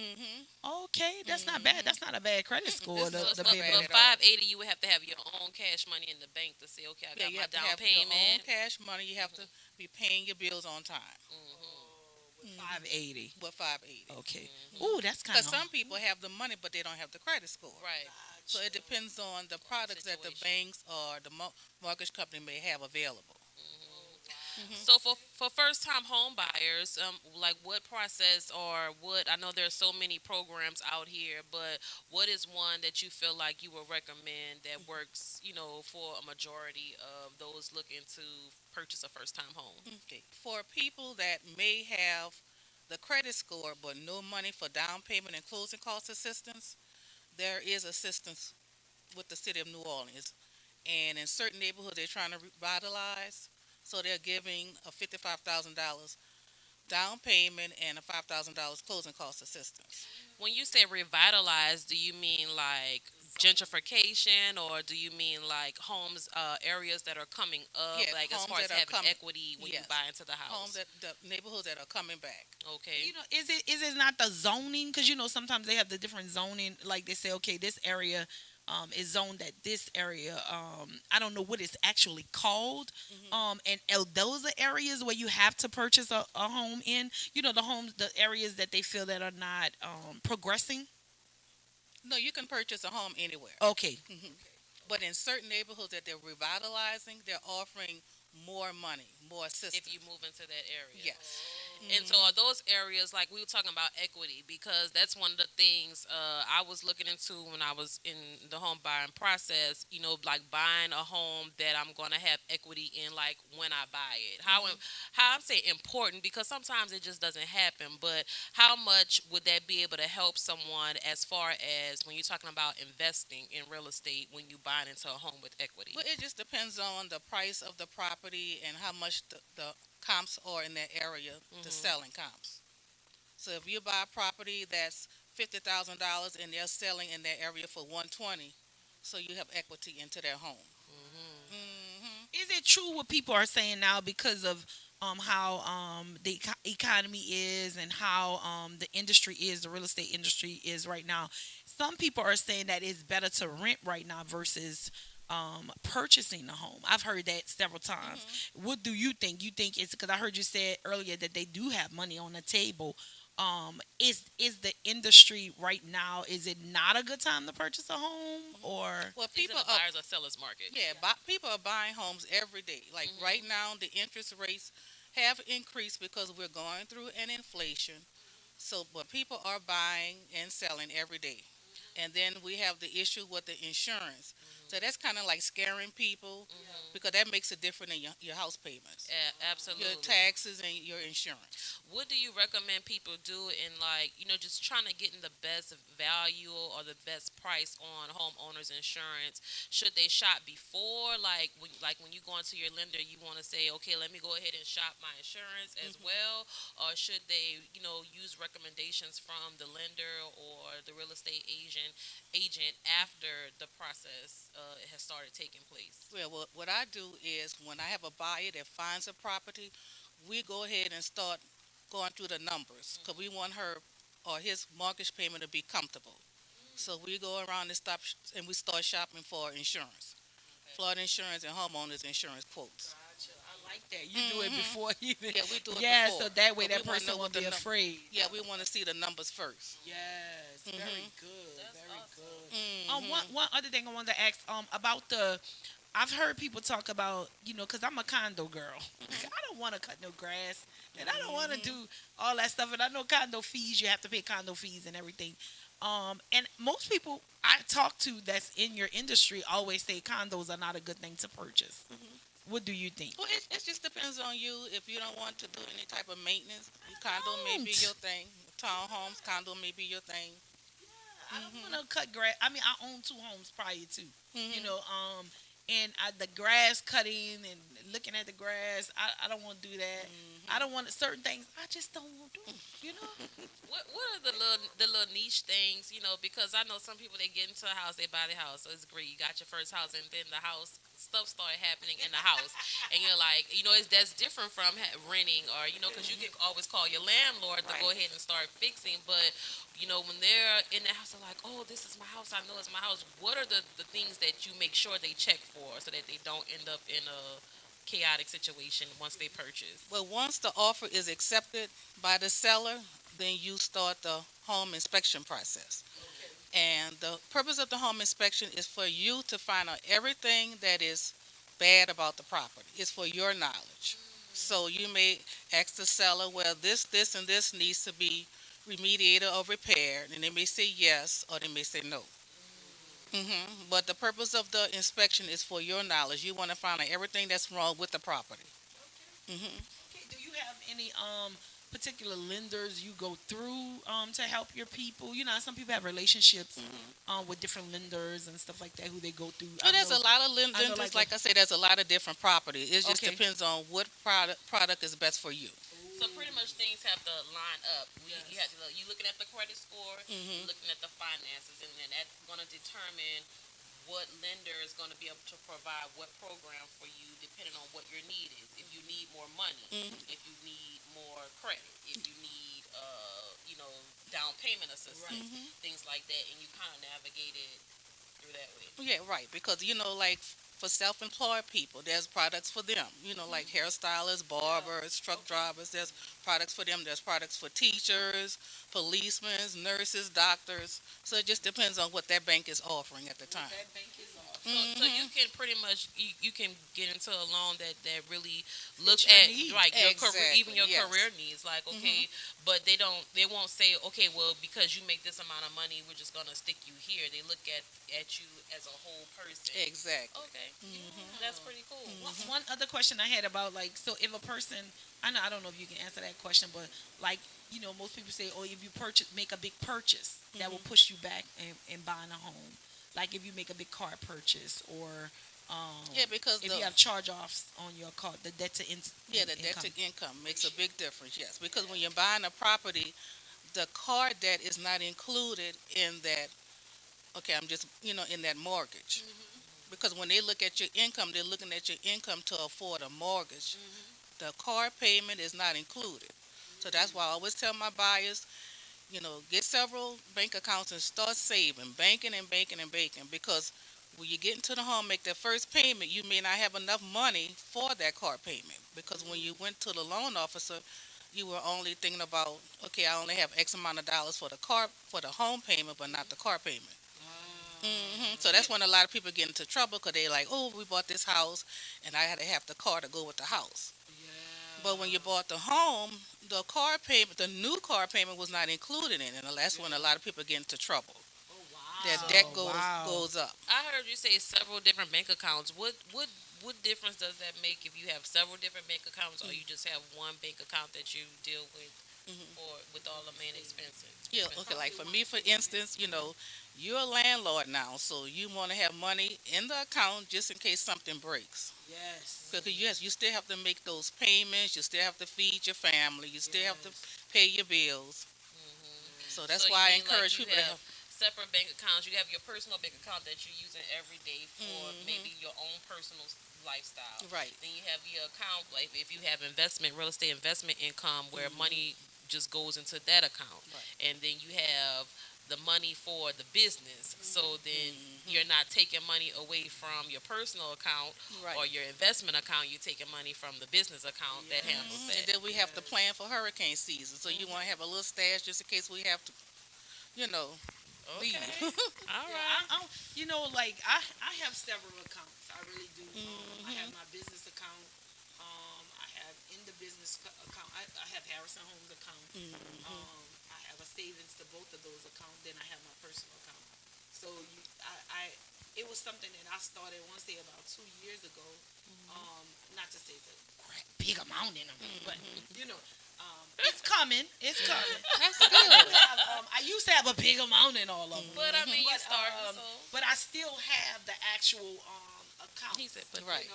Okay, that's not Mhm. bad. That's not a bad credit score. It's not The bad big at one. But all. 580, you would have to have your own cash money in the bank to say, okay, I Yeah, got you my have to down have your own payment. cash money. You have to be paying your bills on time. 580. With 580. Okay. Ooh, that's kind Because of. some people have the money, but they don't have the credit score. Right. So it depends on the products that the situation. banks or the mortgage company may have available. So for first time home buyers, like what process or what I know there's so many programs out here, but what is one that you feel like you would recommend that works, for a majority of those looking to purchase a first time home? Okay. For people that may have the credit score but no money for down payment and closing cost assistance, there is assistance with the city of New Orleans. And in certain neighborhoods, they're trying to revitalize. So they're giving a $55,000 down payment and a $5,000 closing cost assistance. When you say revitalize, do you mean like gentrification or do you mean like homes areas that are coming up, Yes, like as homes far as that are having coming- equity when you yes. buy into the Homes house? that the neighborhoods that are coming back. Okay. Is it not the zoning? Because sometimes they have the different zoning. Like they say, okay, this area is zoned at this area. I don't know what it's actually called. And those are areas where you have to purchase a home in. The areas that they feel that are not progressing. No, you can purchase a home anywhere. Okay. But in certain neighborhoods that they're revitalizing, they're offering more money, more assistance. If you move into that area. Yes. And so are those areas like we were talking about equity because that's one of the things I was looking into when I was in the home buying process. Like buying a home that I'm going to have equity in, like when I buy it. How I'm saying important because sometimes it just doesn't happen. But how much would that be able to help someone as far as when you're talking about investing in real estate when you buying into a home with equity? Well, it just depends on the price of the property and how much the comps are in that area, the selling comps. So if you buy a property that's $50,000 and they're selling in that area for 120, so you have equity into their home. Is it true what people are saying now because of how the economy is and how the industry is, the real estate industry is right now? Some people are saying that it's better to rent right now versus purchasing a home. I've heard that several times. What do you think? You think it's because I heard you say earlier that they do have money on the table. Is the industry right now? Is it not a good time to purchase a home or? Well, Is it people a are buyer's or seller's market? people are buying homes every day. Like right now, the interest rates have increased because we're going through an inflation. So, but people are buying and selling every day. And then we have the issue with the insurance. So that's kind of like scaring people because that makes a difference in your house payments, Yeah, absolutely. your taxes, and your insurance. What do you recommend people do in like just trying to get in the best value or the best price on homeowners insurance? Should they shop before when you go into your lender you want to say okay, let me go ahead and shop my insurance as well, or should they use recommendations from the lender or the real estate agent after the process has started taking place? Well, what I do is when I have a buyer that finds a property, we go ahead and start going through the numbers because we want her or his mortgage payment to be comfortable. So we go around and and we start shopping for insurance, flood insurance and homeowners insurance quotes. like that. You do it before you even. Yeah, we do it Yeah, before. so that way But that we wanna person know won't what the be afraid. Yeah, we want to see the numbers first. Yes, very good, very good. Mm-hmm. One other thing I wanted to ask about the. I've heard people talk about, because I'm a condo girl. I don't want to cut no grass, and I don't want to do all that stuff. And I know condo fees, you have to pay condo fees and everything. And most people I talk to that's in your industry always say condos are not a good thing to purchase. What do you think? Well, it just depends on you. If you don't want to do any type of maintenance, condo may be your thing. Townhomes, condo may be your thing. I don't want to cut grass. I mean, I own two homes prior to, and the grass cutting and looking at the grass. I don't want to do that. I don't want certain things. I just don't want to do. You know. What are the little niche things, because I know some people, they get into a house, they buy the house, so it's great. You got your first house, and then the house stuff started happening in the house, and you're like, that's different from renting, or because you can always call your landlord to go ahead and start fixing, but when they're in the house, they're like, oh, this is my house, I know it's my house. What are the things that you make sure they check for so that they don't end up in a chaotic situation once they purchase? Well, once the offer is accepted by the seller, then you start the home inspection process. And the purpose of the home inspection is for you to find out everything that is bad about the property. It's for your knowledge. So you may ask the seller, well, this, and this needs to be remediated or repaired, and they may say yes or they may say no. But the purpose of the inspection is for your knowledge. You want to find out everything that's wrong with the property. Okay, do you have any particular lenders you go through to help your people? Some people have relationships with different lenders and stuff like that who they go through. Well, there's a lot of I know, lenders. Like I said, there's a lot of different properties. It just Okay. depends on what product is best for you. So pretty much things have to line up. You have to you looking at the credit score, you looking at the finances, and then that's going to determine what lender is going to be able to provide what program for you, depending on what your need is. If you need more money, if you need more credit, if you need down payment assistance, things like that, and you kind of navigate it through that way. Yeah, right. Because like for self-employed people, there's products for them. Like hairstylists, barbers, truck drivers. There's products for them. There's products for teachers, policemen, nurses, doctors. So it just depends on what that bank is offering at the time. That bank is off. So you can pretty much you can get into a loan that really looks your at needs. like your career, Exactly, even your yes. career needs. Like okay, but they won't say okay, well because you make this amount of money, we're just gonna stick you here. They look at you as a whole person. Exactly. Okay, that's pretty cool. One other question I had about so if a person, I don't know if you can answer that question, but most people say, oh, if you make a big purchase, that will push you back in buying a home. Like if you make a big car purchase or Yeah, because if you have charge-offs on your car, the debt to the debt to income makes a big difference. Yes, because when you're buying a property, the car debt is not included in that. Okay, I'm just in that mortgage. Because when they look at your income, they're looking at your income to afford a mortgage. The car payment is not included. So that's why I always tell my buyers, get several bank accounts and start saving, banking and banking and banking. Because when you get into the home, make that first payment, you may not have enough money for that car payment. Because when you went to the loan officer, you were only thinking about, okay, I only have X amount of dollars for the home payment, but not the car payment. So that's when a lot of people get into trouble because they're like, oh, we bought this house and I had to have the car to go with the house. But when you bought the home, the car payment, the new car payment was not included in it. And that's when a lot of people get into trouble. That debt goes up. I heard you say several different bank accounts. What difference does that make if you have several different bank accounts, or you just have one bank account that you deal with for with all the main expenses? Yeah, okay. Like for me, for instance, you're a landlord now, so you want to have money in the account just in case something breaks. Yes. Because yes, you still have to make those payments. You still have to feed your family. You still have to pay your bills. So that's So why I you mean, encourage you people to have have. separate bank accounts. You have your personal bank account that you're using every day for maybe your own personal lifestyle. Right. Then you have your account, like if you have real estate investment income, where money just goes into that account. Right. And then you have the money for the business. So then you're not taking money away from your personal account Right. or your investment account. You're taking money from the business account that handles And that. then we have to plan for hurricane season. So you want to have a little stash just in case we have to, you know, Okay. leave. All Yeah, right. like I have several accounts. I really do. I have my business account. I have in the business account. I have Harrison Homes account. I have a savings to both of those accounts. Then I have my personal account. So it was something that I started. I want to say about 2 years ago. Not to say it's a big amount in them, but it's coming. It's coming. That's good. I used to have a big amount in all of them. But I mean, you But, start. So But I still have the actual account. he said, but Right.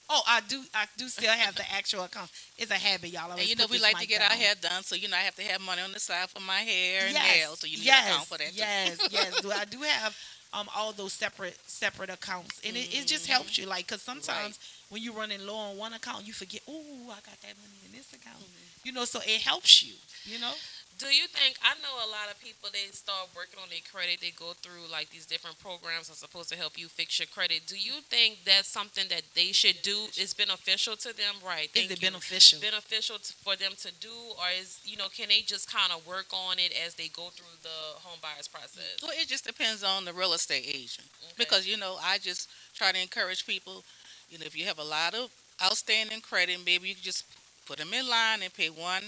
Oh, I do. I do still have the actual account. It's a habit, y'all. And you know, we like to get our hair done, so I have to have money on the side for my hair and nails. So you need an account for that too. Yes, yes. Well, I do have all those separate accounts, and it just helps you, like, because sometimes when you're running low on one account, you forget. Oh, I got that money in this account. So it helps you. do you think? I know a lot of people. They start working on their credit. They go through like these different programs that's supposed to help you fix your credit. Do you think that's something that they should do? Is beneficial to them, right? Is Thank it you. beneficial? Beneficial for them to do, or is can they just kind of work on it as they go through the home buyers process? Well, it just depends on the real estate agent. Because, I just try to encourage people, if you have a lot of outstanding credit, maybe you can just put them in line and pay one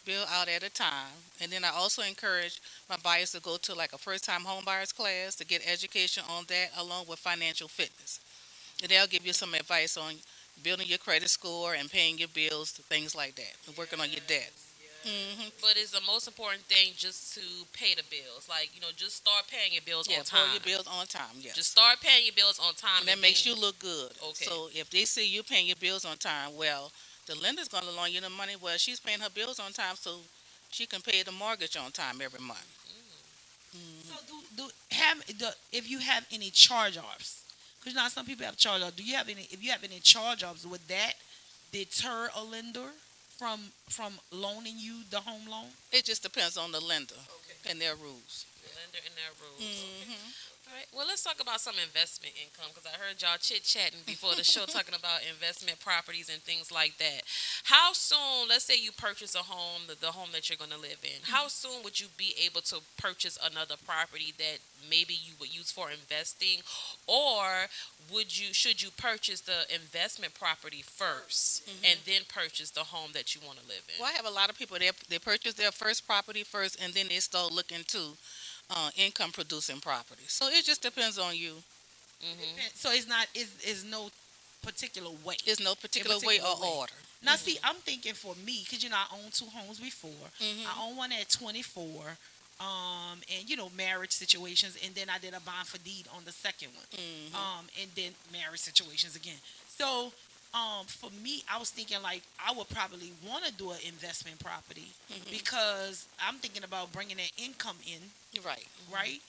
bill out at a time. And then I also encourage my buyers to go to like a first time home buyers class to get education on that along with financial fitness. And they'll give you some advice on building your credit score and paying your bills, things like that, and working on your debt. But is the most important thing just to pay the bills? Like, just start paying your bills Yeah, on time. pay your bills on time, yes. Just start paying your bills on time. And that makes you look good. Okay. So if they see you paying your bills on time, well, the lender's going to loan you the money. Well, she's paying her bills on time, so she can pay the mortgage on time every month. So if you have any charge-offs, because some people have charge-offs. If you have any charge-offs, would that deter a lender from loaning you the home loan? It just depends on the lender and their rules. The lender and their rules. Okay. All right. Well, let's talk about some investment income because I heard y'all chit-chatting before the show talking about investment properties and things like that. How soon, let's say you purchase a home, the home that you're going to live in, how soon would you be able to purchase another property that maybe you would use for investing, or should you purchase the investment property 1st and then purchase the home that you want to live in? Well, I have a lot of people, they purchase their first property first, and then they start looking to income producing property. So it just depends on you. So it's no particular way. There's no particular way or order. Now, see, I'm thinking for me, because, I owned 2 homes before. I own one at 24, and, marriage situations, and then I did a bond for deed on the second one, and then marriage situations again. So, for me, I was thinking, like, I would probably want to do an investment property because I'm thinking about bringing that income in, right?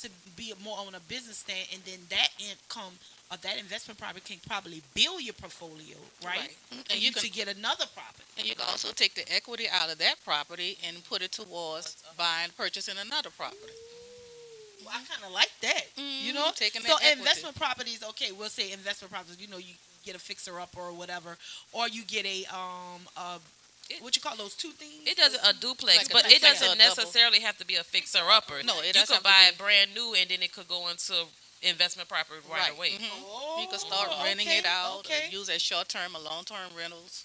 To be more on a business stand, and then that income of that investment property can probably build your portfolio, right? And you can get another property. And you can also take the equity out of that property and put it towards purchasing another property. Well, I kind of like that, Taking So that equity. investment properties, okay, we'll say investment properties. You get a fixer up or whatever, or you get a what you call those 2 things? It doesn't a duplex, Like a but it duplex or doesn't a double. necessarily have to be a fixer upper. No, it you doesn't could have to buy be. it brand new, and then it could go into investment property right away. Oh, You can start renting it out, okay. or use as short-term or long-term rentals.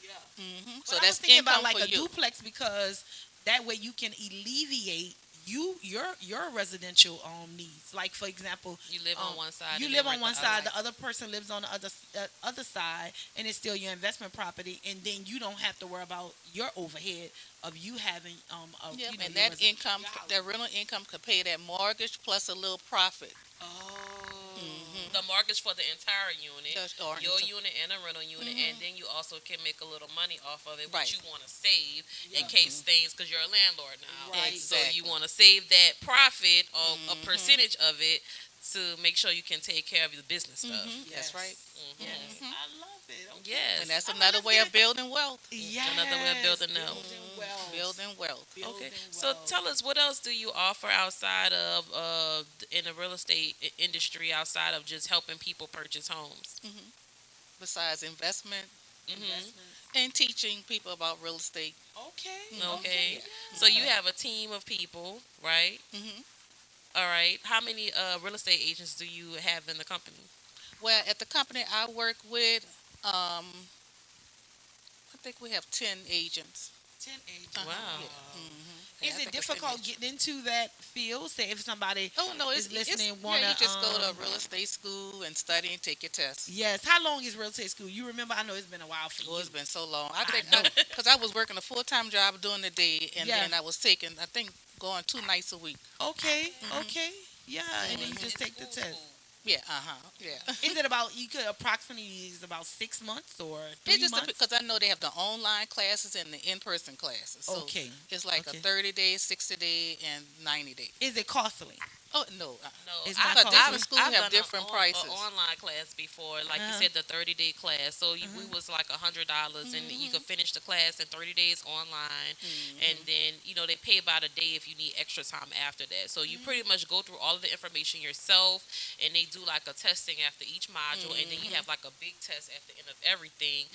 Yeah. So But I was that's thinking income about like for a you. duplex because that way you can alleviate your residential needs. Like, for example, You live on one side. you and live then on rent one the side, other. the other person lives on the other side, and it's still your investment property, and then you don't have to worry about your overhead of you having And your that resident- income, your house. that rental income could pay that mortgage plus a little profit. The mortgage for the entire unit, Just- or your into- unit and a rental unit, and then you also can make a little money off of it, Right. which you want to save in case things, because you're a landlord now. Right. So Exactly. you want to save that profit or a percentage of it to make sure you can take care of the business stuff. That's right. Yes, I love it. Okay. Yes. And that's I'm another gonna way get of building wealth. Yes. Another way of building wealth. Building wealth. Building wealth. Okay. Building So wealth. tell us, what else do you offer outside of in the real estate industry, outside of just helping people purchase homes? Besides investment Mm-hmm. and teaching people about real estate. Okay. Okay. So you have a team of people, right? hmm All right. How many real estate agents do you have in the company? Well, at the company I work with, I think we have 10 agents. 10 agents. Wow. Is it difficult getting into that field? Say if somebody Oh no, it's is listening, it's, wanna yeah, you just go to um, real estate school and study and take your test. Yes. How long is real estate school? You remember? I know it's been a while for Oh, you. it's been so long. I think know. because I was working a full-time job during the day, and Yeah. then I was taking, I think, going 2 nights a week. Okay. Okay. Yeah. And then you just take the test. Yeah, yeah. Is it about you could approximately is about 6 months or 3 It just months? because I know they have the online classes and the in-person classes. So Okay. it's like Okay. a 30-day, 60-day, and 90-day. Is it costly? Oh no, No, It's I- not because costly. different schools I've have done different a prices. online class before, like Uh-huh. you said, the 30-day class. So we was like $100, and you could finish the class in 30 days online, and then they pay about a day if you need extra time after that. So you pretty much go through all of the information yourself, and they do like a testing after each module, and then you have like a big test at the end of everything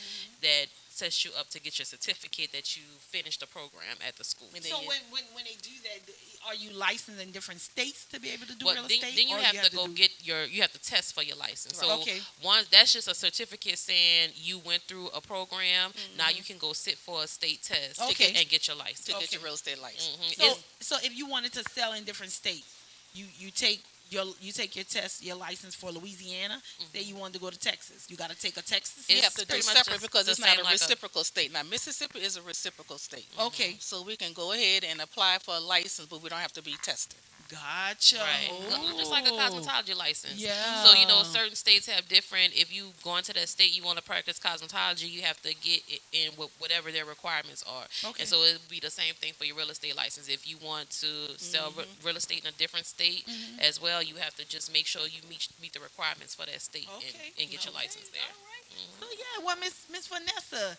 that sets you up to get your certificate that you finished the program at the school. And So then you- when they do that, are you licensed in different states to be able to do But real then, estate? then you or have to go do- get you have to test for your license. So Okay. one, that's just a certificate saying you went through a program. Now you can go sit for a state test Okay. and get your license. to get your real estate license. So if you wanted to sell in different states, you take your test, your license for Louisiana. Say you wanted to go to Texas, you got to take a Texas. You It's have to do pretty much separate just because the it's not same a like a- reciprocal state. Now Mississippi is a reciprocal state. Okay, So we can go ahead and apply for a license, but we don't have to be tested. gotcha. Right. Just like a Ooh. cosmetology license. Yeah. So, certain states have different, if you go into that state, you want to practice cosmetology, you have to get it in whatever their requirements are. Okay. And so it would be the same thing for your real estate license. If you want to sell real estate in a different state as well, you have to just make sure you meet the requirements for that state Okay. and get your Okay. license there. All right. So yeah, well, Miss Vanessa,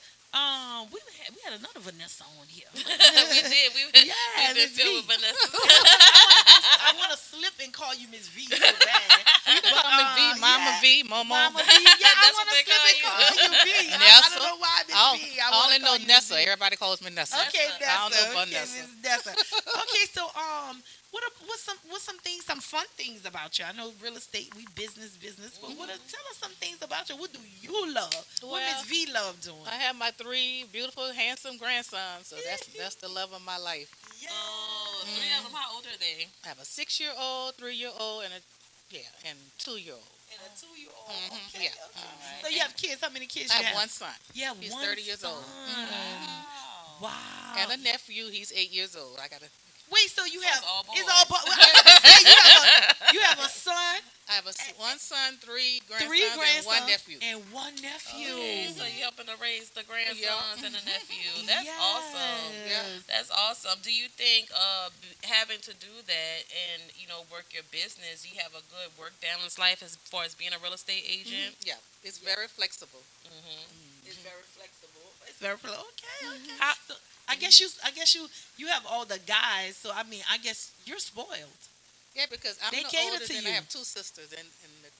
we had another Vanessa on here. We did. Yeah, We've been Miss filled V. with Vanessa. I want to slip and call you Miss V so bad. But, Call me V, Mama yeah. V, Momo. Mama V. Yeah, I That's want what to they slip and call call you V. I Nessa. don't know why Miss I V. I wanna only know call you Nessa. V. Everybody calls me Nessa. Okay, Nessa. I don't know Okay, Vanessa. Miss Nessa. Okay, so what's some things, some fun things about you? I know real estate, we business, but tell us some things about you. What do you love? What Well, Miss V love doing? I have my 3 beautiful, handsome grandsons, so that's the love of my life. Oh, 3 of them. How old are they? I have a 6-year-old, 3-year-old, and 2-year-old. And a 2-year-old. Mhm, Okay, yeah. okay. So you have kids? How many kids I you have one son Yeah, He's one 30 years old. son. Wow. and a nephew. He's 8 years old. I got a Wait, so you have all it's boys. all boys. I was gonna say, you have a son, I have one son, 3 grandsons, 3 grandsons, and 1 nephew. and 1 nephew. Okay, so you helping to raise the grandsons and the nephew. That's Yes. awesome. That's awesome. Do you think having to do that and work your business, you have a good work balance life as far as being a real estate agent? Yeah, it's very flexible. It's very flexible. It's very flexible. Okay. How- So, I guess you have all the guys. So I mean, I guess you're spoiled. Yeah, because I'm They the cater oldest, to and you. I have 2 sisters, and the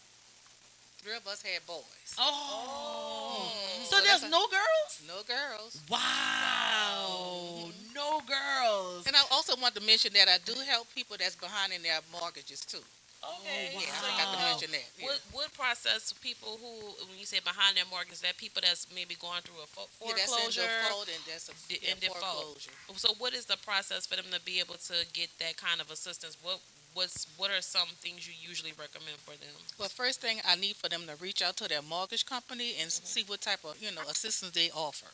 3 of us had boys. Oh. So So there's that's no girls? No girls. Wow. No girls. And I also want to mention that I do help people that's behind in their mortgages too. Okay. wow. Yeah, I got to mention that. Yeah. What process people who, when you say behind their mortgage, is that people that's maybe going through a Yeah, that's in foreclosure? default, and that's a in default. foreclosure. So what is the process for them to be able to get that kind of assistance? What are some things you usually recommend for them? Well, first thing I need for them to reach out to their mortgage company and see what type of assistance they offer.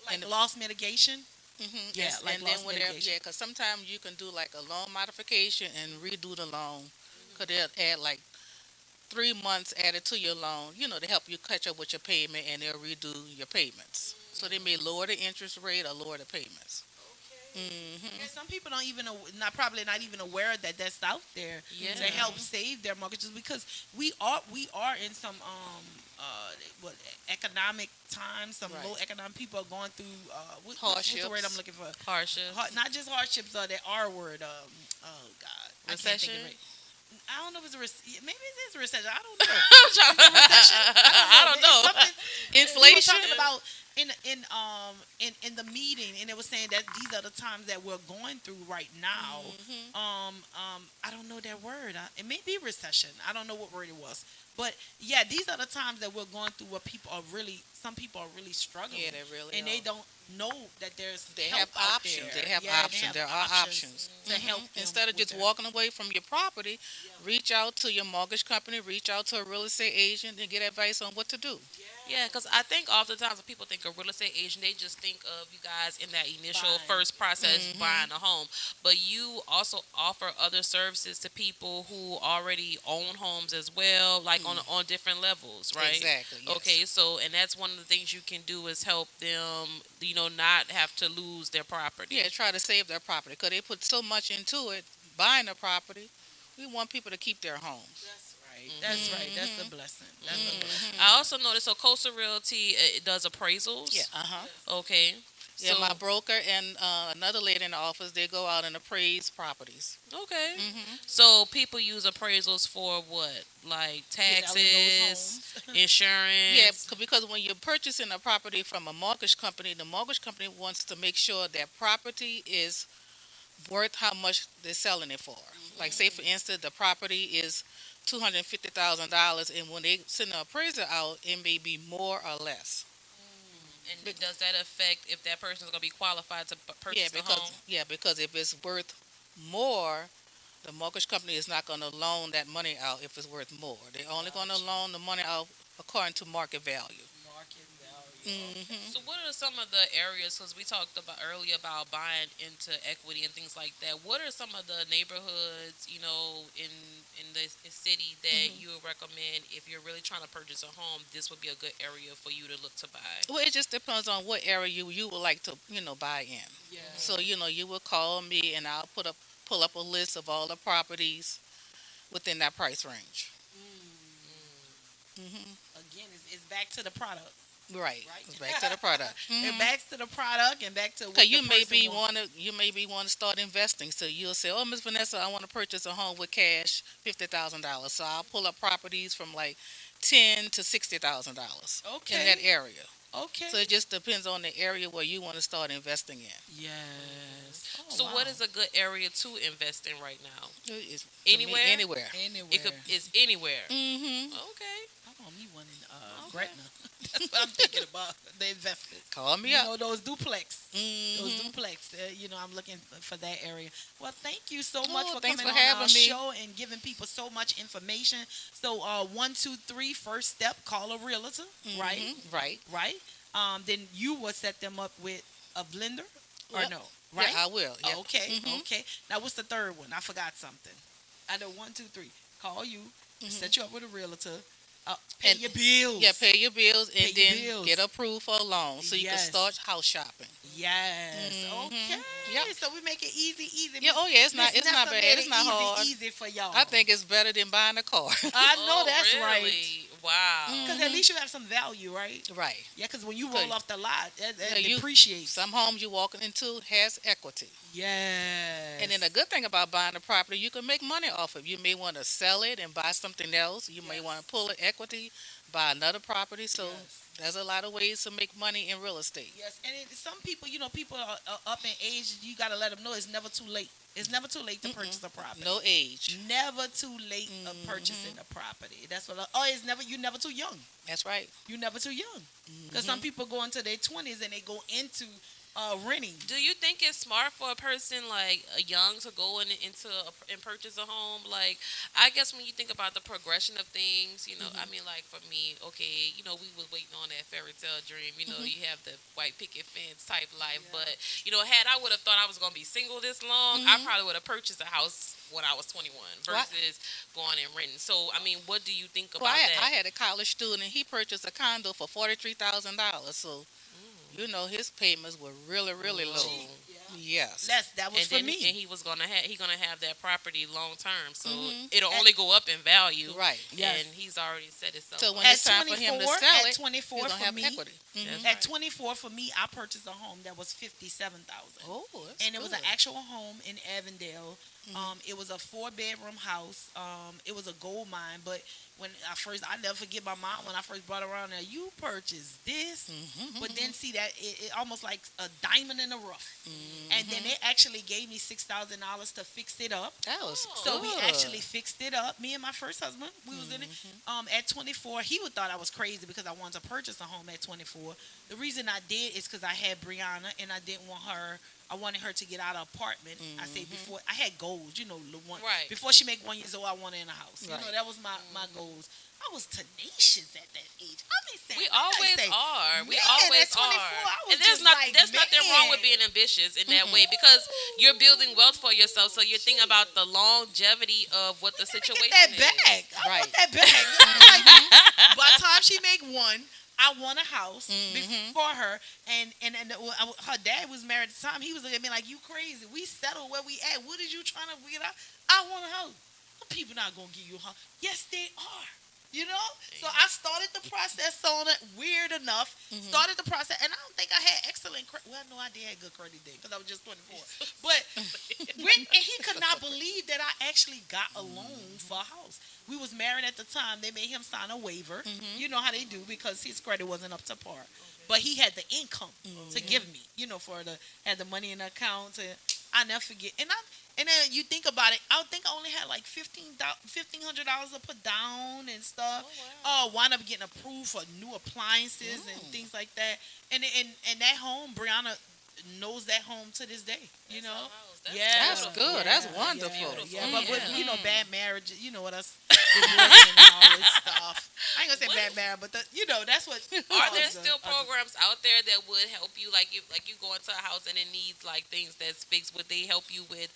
Like loss mitigation? Mm-hmm. Yeah, like and then loss when they're, mitigation. because sometimes you can do like a loan modification and redo the loan. Because they'll add like 3 months added to your loan, to help you catch up with your payment, and they'll redo your payments. So they may lower the interest rate or lower the payments. And some people don't even not probably not even aware that that's out there Yeah. to help save their mortgages because we are in some what economic times, some Right. low economic people are going through what's the word I'm Hardships. looking for? Hardships. Not just hardships, the R word. Oh God, I can't think Recession. of it. I don't know if it's a maybe it is a recession. I don't know. I'm trying- Is it a recession? I don't It's know. something we were Inflation. talking about in the meeting, and it was saying that these are the times that we're going through right now. I don't know that word. It may be recession. I don't know what word it was, but yeah, these are the times that we're going through where people are really. Some people are really struggling. Yeah, they really and they are. don't know that there's They help have out options. there. They have Yeah, options. There are options to help them Instead of with just their- walking away from your property, reach out to your mortgage company, reach out to a real estate agent, and get advice on what to do. Yeah, because I think oftentimes when people think of real estate agent, they just think of you guys in that initial Buying. first process buying a home. But you also offer other services to people who already own homes as well, like on different levels, right? Exactly. Yes. Okay, so and that's one of the things you can do is help them, not have to lose their property. Yeah, try to save their property because they put so much into it buying a property. We want people to keep their homes. That's right. That's right. That's a blessing. That's a blessing. I also noticed so Coastal Realty it does appraisals. Yeah. Uh huh. Okay. Yeah, So, my broker and another lady in the office, they go out and appraise properties. okay. Mm-hmm. So people use appraisals for what? Like Get out of those taxes, homes. insurance. Yeah, because when you're purchasing a property from a mortgage company, the mortgage company wants to make sure that property is worth how much they're selling it for. Like, say for instance, the property is $250,000, and when they send an appraiser out, it may be more or less. And does that affect if that person is going to be qualified to purchase the home? Because if it's worth more, the mortgage company is not going to loan that money out if it's worth more. They're only going to loan the money out according to market value. Market value. So what are some of the areas, because we talked about earlier about buying into equity and things like that, what are some of the neighborhoods, in the city that you would recommend if you're really trying to purchase a home, this would be a good area for you to look to buy? Well, it just depends on what area you would like to, buy in. Yeah. So, you will call me and I'll pull up a list of all the properties within that price range. Again, it's back to the product. Right. Right. It's back to the product. And back to the product and back to what Because the you may person be wants. want to start investing. So you'll say, "Oh, Miss Vanessa, I want to purchase a home with cash, $50,000." So I'll pull up properties from like $10,000 to $60,000 Okay. in that area. Okay. So it just depends on the area where you want to start investing in. Yes. Oh, So what wow. is a good area to invest in right now? To me, Anywhere? anywhere. Anywhere. It's anywhere. Mm-hmm. Okay. I want me one in Okay. Gretna. That's what I'm thinking about. The investment. Call me You up. know those duplex. Those Mhm. duplex. I'm looking for that area. Well, thank you so much for thanks coming for on having our me. show and giving people so much information. So, 1, 2, 3, first step, call a realtor, right? Mhm. Right. Right. Then you will set them up with a blender, or Yep. no? Right. Yeah, I will. Yep. Okay. Mhm. Okay. Now, what's the third one? I forgot something. I know 1, 2, 3. Call you. Mhm. Set you up with a realtor. Pay And- your bills. Yeah, pay your bills Pay and your then bills. get approved for a loan so you Yes. can start house shopping. Yes. Mhm. Okay. Yep. So we make it easy. Yeah, oh yeah, it's not Miss bad. Nessa made It's it not easy, hard. Easy for y'all. I think it's better than buying a car. I know Oh, that's right. really? Wow. Because at least you have some value, right? Right. Yeah. Because when you roll So- off the lot, that Yeah, you- depreciates. Some homes you're walking into has equity. Yes. And then the good thing about buying a property, you can make money off of. You may want to sell it and buy something else. You may Yes. want to pull the equity, buy another property. So Yes. there's a lot of ways to make money in real estate. Yes, and some people, people are up in age. You got to let them know it's never too late. It's never too late to purchase a property. No age. Never too late of purchasing a property. That's what. It's never. You're never too young. That's right. You're never too young. Because some people go into their 20s and they go into renting. Do you think it's smart for a person like young to go and purchase a home? Like, I guess when you think about the progression of things, I mean, like for me, okay, we was waiting on that fairy tale dream. You have the white picket fence type life, but had I would have thought I was gonna be single this long, I probably would have purchased a house when I was 21 versus going and renting. So, I mean, what do you think about Well, that? I had a college student. He purchased a condo for $43,000. So, his payments were really, really low. Yeah. Yes. That was And for then me. and he gonna have that property long term, so Mhm. it'll only go up in value. Right. Yes. And he's already set himself So up. when At it's time for him to 24, sell at it, 24 he's gonna for have me, equity. That's Mhm. At right. 24 for me, I purchased a home that was 57,000. Oh, that's And it was an good. actual home in Avondale. It was a 4-bedroom house. It was a gold mine. But I never forget my mom when I first brought her around there. You purchased this, but then see that it almost like a diamond in the rough. And then they actually gave me $6,000 to fix it up. That was So we good. actually fixed it up. Me and my first husband, we was in it. At 24, he would thought I was crazy because I wanted to purchase a home at 24. The reason I did is because I had Brianna and I didn't want her. I wanted her to get out of apartment. I said before I had goals, the one Right. before she make 1 year old, I want her in a house. Right. That was my goals. I was tenacious at that age. We always are. We man, always at 24, are. I was And there's just there's nothing wrong with man. being ambitious in that way, because you're building wealth for yourself. So you're thinking about the longevity of what the situation Get that is. bag. I Right. want that bag. By the time she make one, I want a house for her, and her dad was married at the time. He was looking at me like, "You crazy? We settled where we at. What is you trying to get out? I want a house. The people not gonna give you a house. Yes, they are. So I started the process on it. Weird enough, started the process, and I don't think I had excellent credit. Well, no, I did have good credit then because I was just 24. But and he could not believe that I actually got a loan for a house. We was married at the time. They made him sign a waiver. You know how they do because his credit wasn't up to par. But he had the income to give me, had the money in the account. I never forget. And then you think about it, I think I only had like $1,500 to put down and stuff. Wound up getting approved for new appliances and things like that. And that home, Brianna knows that home to this day. That's good. That's wonderful. Yeah, but with bad marriage, what us divorcing and all this stuff. I ain't gonna say bad marriage, but that's what. Are there still programs out there that would help you, like you go into a house and it needs like things that's fixed? Would they help you with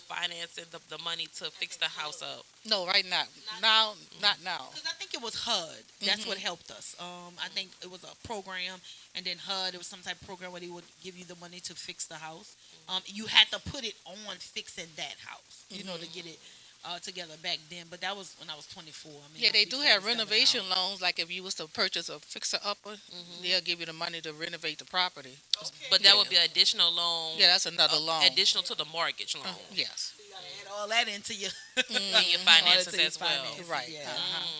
financing the money to fix the house up? No, right now. Not now. Because I think it was HUD. That's what helped us. I think it was a program, and then HUD. It was some type of program where they would give you the money to fix the house. You had to put it on fixing that house, to get it together back then. But that was when I was 24. They do have renovation loans. Like if you was to purchase a fixer-upper, they'll give you the money to renovate the property. But that would be an additional loan. Yeah, that's another loan. Additional to the mortgage loan. Yes. Add all that into your your finances as well. finances, Right. Yeah.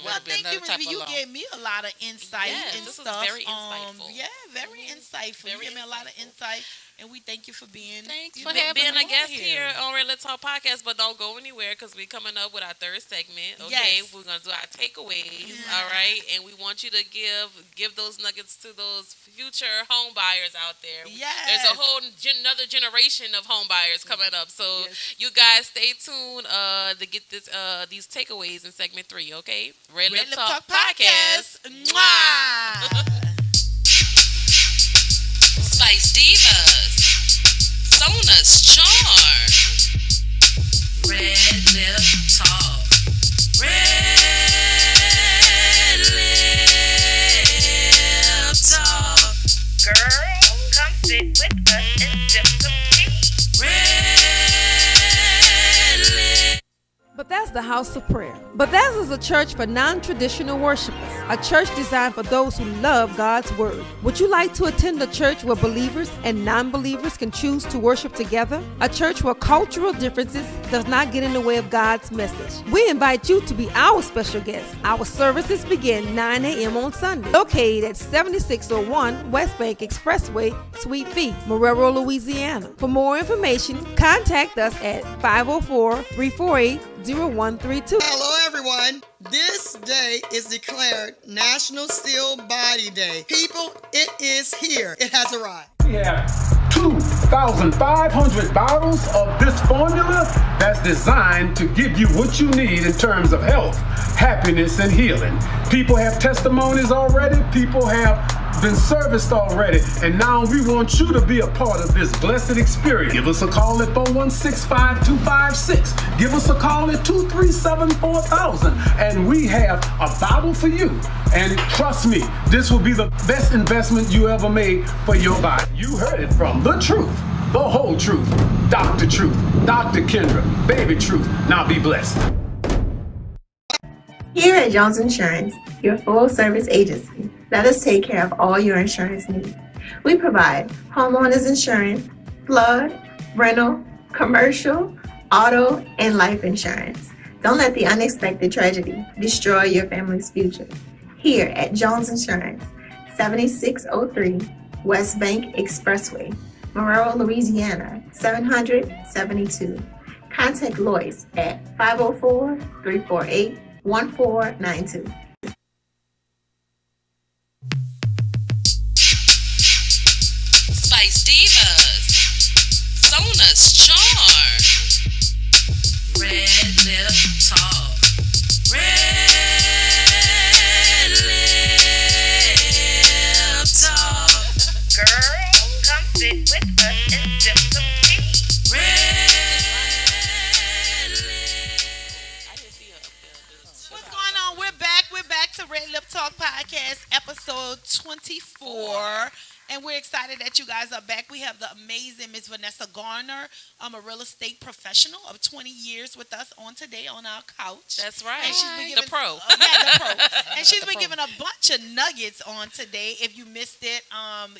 Well, That'd be thank you, another type Ms. of You loan. gave me a lot of insight Yes, and this was stuff. very insightful. Yeah, very insightful. Very you gave me a lot of insightful. insight, and we thank you for being. Thanks you for know, having Being me a guest on here on RedLip Talk Podcast, but don't go anywhere because we're coming up with our third segment. Okay, Yes. we're gonna do our takeaways. All right, and we want you to give those nuggets to those future home buyers out there. Yes. There's a whole another generation of home buyers coming up, so you guys stay tuned to get these takeaways in segment 3. Okay, RedLip Talk Podcast. Mwah. Spice Divas. Sona's Charm. Red Lip Talk. Red Lip Talk. Girl, come sit with us and sip some tea. Red Lip. Bethesda House of Prayer. Bethesda is a church for non-traditional worshipers, a church designed for those who love God's Word. Would you like to attend a church where believers and non-believers can choose to worship together? A church where cultural differences does not get in the way of God's message. We invite you to be our special guest. Our services begin 9 a.m. on Sunday, located at 7601 West Bank Expressway, Suite B, Marrero, Louisiana. For more information, contact us at 504-348-0132. Hello everyone. This day is declared National Still Body Day. People, it is here. It has arrived. We have 2,500 bottles of this formula that's designed to give you what you need in terms of health, happiness, and healing. People have testimonies already. People have been serviced already. And now we want you to be a part of this blessed experience. Give us a call at 416-5256. Give us a call at 237-4000. And we have a bottle for you. And trust me, this will be the best investment you ever made for your body. You heard it from the truth. the whole truth, Dr. Truth, Dr. Kendra, Baby Truth. Now be blessed. Here at Jones Insurance, your full-service agency, let us take care of all your insurance needs. We provide homeowners insurance, flood, rental, commercial, auto, and life insurance. Don't let the unexpected tragedy destroy your family's future. Here at Jones Insurance, 7603 West Bank Expressway, Monroe, Louisiana, 772. Contact Lois at 504-348-1492. Spice Divas, Sona's Charm, Red Lip Talk, Red Lip Talk. Girl, come sit with us and sip some tea. What's going on? We're back. We're back to Red Lip Talk Podcast, episode 24. And we're excited that you guys are back. We have the amazing Miss Vanessa Gardner, a real estate professional of 20 years with us on today on our couch. That's right. And she's been giving, the pro. The pro. And she's been giving a bunch of nuggets on today. If you missed it,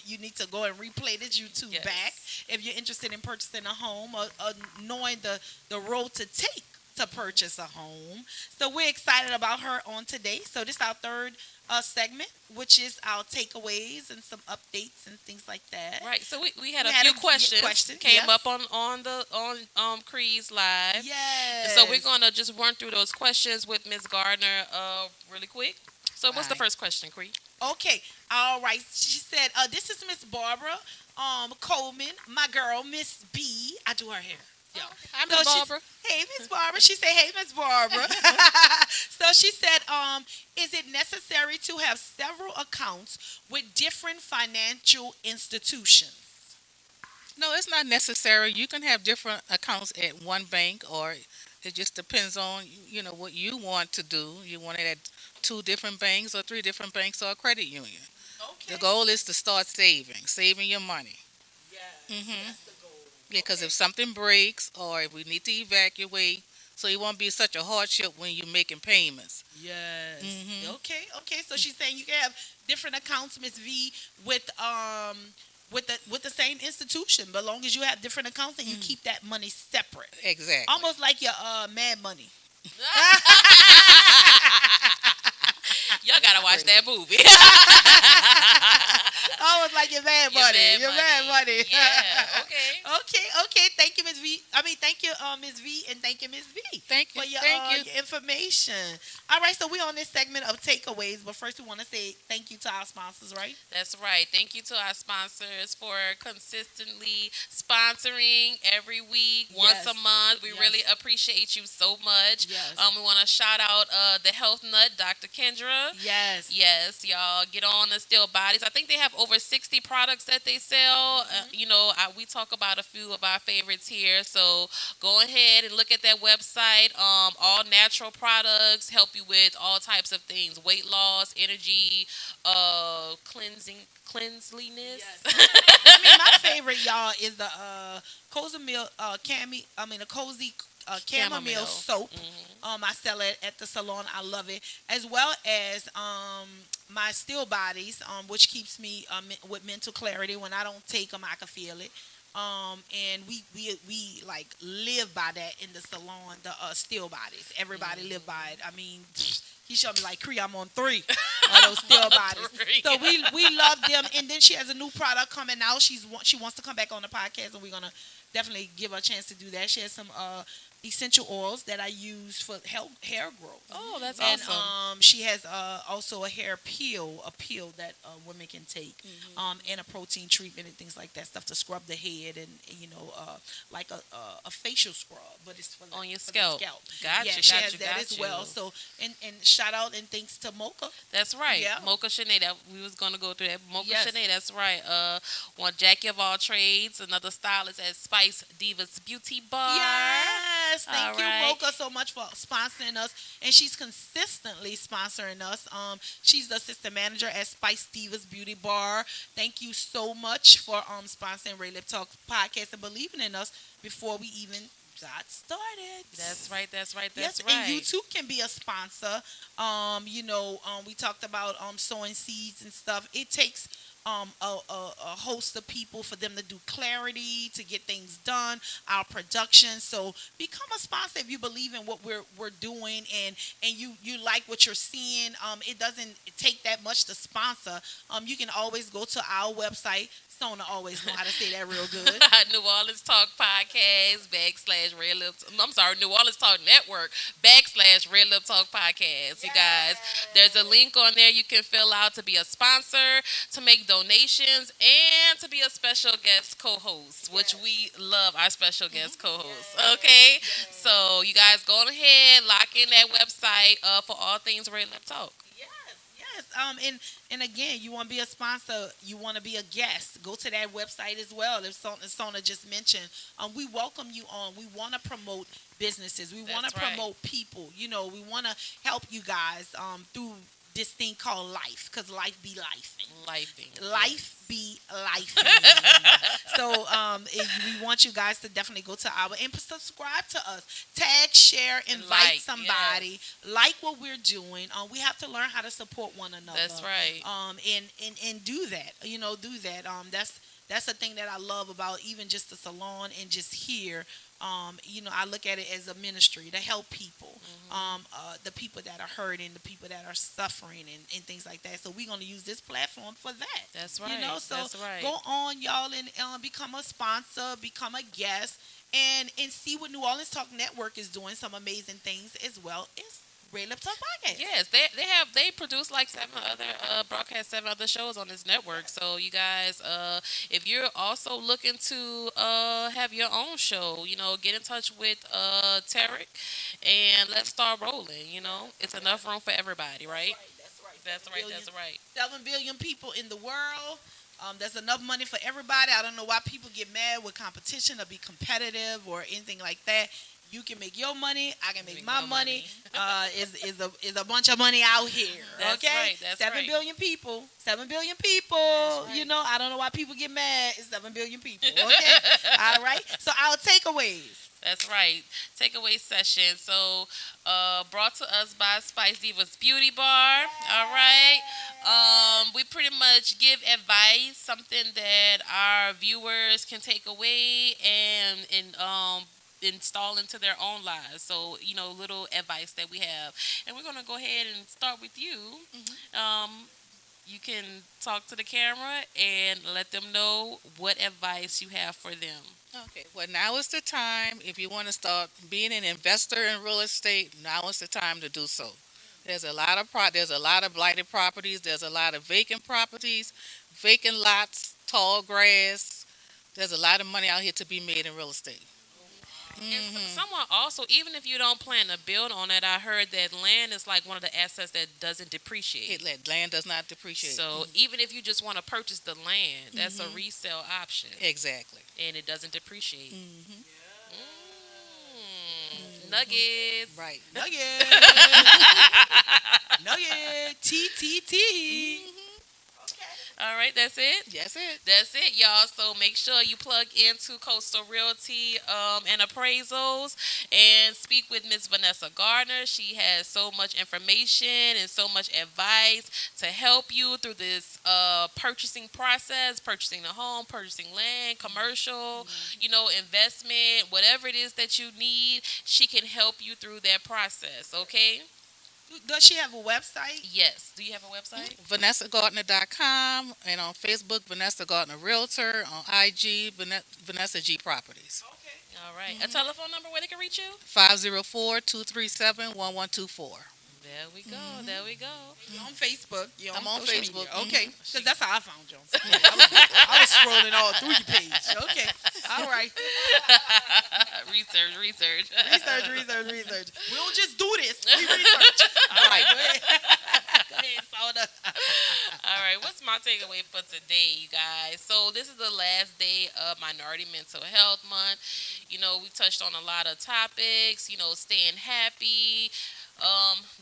you need to go and replay this YouTube back. If you're interested in purchasing a home or knowing the road to take to purchase a home. So we're excited about her on today. So this is our third segment, which is our takeaways and some updates and things like that. Right. So we had a few questions came up on Kree's live. Yes. And so we're gonna just run through those questions with Ms. Gardner really quick. So what's the first question, Kree? Okay. All right. She said, this is Miss Barbara Coleman, my girl, Miss B. I do her hair. Yo. Hi, Miss Barbara. Hey, Miss Barbara. She said, hey, Miss Barbara. So she said, is it necessary to have several accounts with different financial institutions? No, it's not necessary. You can have different accounts at one bank, or it just depends on, what you want to do. You want it at 2 different banks or 3 different banks or a credit union. Okay. The goal is to start saving your money. Yeah. That's the goal. Yeah, because if something breaks or if we need to evacuate, so it won't be such a hardship when you're making payments. Yes. Okay. So she's saying you can have different accounts, Miss V, with the same institution, but long as you have different accounts and you keep that money separate. Exactly. Almost like your Mad Money. Y'all gotta watch that movie. Almost like your Mad Money. Your Mad Money. Yeah. Okay. Thank you, Miss V. Thank you, Miss V, and thank you, Miss V. Thank you. For your Thank you. information. All right, so we're on this segment of takeaways, but first we want to say thank you to our sponsors, right? That's right. Thank you to our sponsors for consistently sponsoring every week, once a month. We really appreciate you so much. Yes. We want to shout out the Health Nut, Dr. Kendra. Yes. Yes, y'all get on the Still Bodies. I think they have over 60 products that they sell. We talk about a few of our favorites here. So go ahead and look at that website. All natural products help you with all types of things: weight loss, energy, cleanliness. Yes. My favorite, y'all, is the Cozy chamomile soap. I sell it at the salon. I love it, as well as my Still Bodies, which keeps me with mental clarity. When I don't take them, I can feel it. And we like live by that in the salon. The Still Bodies, everybody live by it. I mean, he showed me like Kree, I'm on 3 of those Still Bodies. So we love them. And then she has a new product coming out. She wants to come back on the podcast, and we're gonna definitely give her a chance to do that. She has some essential oils that I use for hair growth. Oh, that's awesome. awesome. She has also a hair peel, that women can take, and a protein treatment and things like that, stuff to scrub the head and like a facial scrub, but it's for on your for scalp. the scalp. Gotcha. Yeah, she has that as well. So and shout out and thanks to Mocha. That's right. Yeah. Mocha Shanae, that we was gonna go through that. Mocha Yes. Shanae, that's right. One Jackie of all trades, another stylist at Spice Divas Beauty Bar. Yes. Yes, thank All you, right. Mocha, so much for sponsoring us, and she's consistently sponsoring us. She's the assistant manager at Spice Divas Beauty Bar. Thank you so much for sponsoring RedLip Talk podcast and believing in us before we even got started. That's right. That's right. Yes, That's right. and you too can be a sponsor. We talked about sowing seeds and stuff. It takes a host of people for them to do clarity, to get things done, our production. So become a sponsor if you believe in what we're doing and you like what you're seeing. It doesn't take that much to sponsor. You can always go to our website. Sona always know how to say that real good. New Orleans Talk Podcast / Red Lip. I'm sorry, New Orleans Talk Network / Red Lip Talk Podcast. You guys, there's a link on there you can fill out to be a sponsor, to make donations, and to be a special guest co-host, which we love our special guest co-host. Okay, so you guys go ahead, lock in that website for all things Red Lip Talk. Yes. And again, you want to be a sponsor, you want to be a guest, go to that website as well. If Sona just mentioned, we welcome you on. We want to promote businesses. We want to promote people. We want to help you guys through this thing called life, because life be life. Life be life. So we want you guys to definitely go to our and subscribe to us. Tag, share, invite somebody. Yes. Like what we're doing. We have to learn how to support one another. That's right. And do that. Do that. That's the thing that I love about even just the salon and just here. I look at it as a ministry to help people, the people that are hurting, the people that are suffering, and things like that. So we're going to use this platform for that. That's right. So that's right. go on, y'all, and become a sponsor, become a guest, and see what New Orleans Talk Network is doing. Some amazing things as well as RedLip Talk Podcast. Yes, they produce like 7 other shows on this network. So you guys, if you're also looking to have your own show, get in touch with Tarek, and let's start rolling. It's enough room for everybody, right? That's right. 7 billion people in the world. There's enough money for everybody. I don't know why people get mad with competition or be competitive or anything like that. You can make your money. I can make my money. Is a bunch of money out here. That's okay, right. That's 7 right. billion people. 7 billion people. Right. I don't know why people get mad. It's 7 billion people. Okay, all right. So our takeaways. That's right. Takeaway session. So, brought to us by Spice Divas Beauty Bar. All right. We pretty much give advice, something that our viewers can take away and install into their own lives. So, little advice that we have. And we're going to go ahead and start with you. You can talk to the camera and let them know what advice you have for them. Okay, well, now is the time. If you want to start being an investor in real estate, now is the time to do so. There's a lot of blighted properties. There's a lot of vacant properties, vacant lots, tall grass. There's a lot of money out here to be made in real estate. And someone also, even if you don't plan to build on it, I heard that land is like one of the assets that doesn't depreciate. Land does not depreciate. So even if you just want to purchase the land, that's a resale option. Exactly. And it doesn't depreciate. Nuggets. Right. Nuggets. Nugget. TTT. All right, that's it? That's it. That's it, y'all. So make sure you plug into Coastal Realty and appraisals and speak with Miss Vanessa Gardner. She has so much information and so much advice to help you through this purchasing process, purchasing a home, purchasing land, commercial, investment, whatever it is that you need. She can help you through that process, okay? Does she have a website? Yes. Do you have a website? VanessaGardner.com, and on Facebook, Vanessa Gardner Realtor. On IG, Vanessa G Properties. Okay. All right. A telephone number where they can reach you? 504-237-1124. There we go. There we go. You're on Facebook. I'm on Facebook. Okay. Because that's how I found you. I was scrolling all through your page. Okay. All right. Research. We don't just do this. We research. All right. Go ahead. Go ahead, Soda. All right. What's my takeaway for today, you guys? So this is the last day of Minority Mental Health Month. We touched on a lot of topics. Staying happy.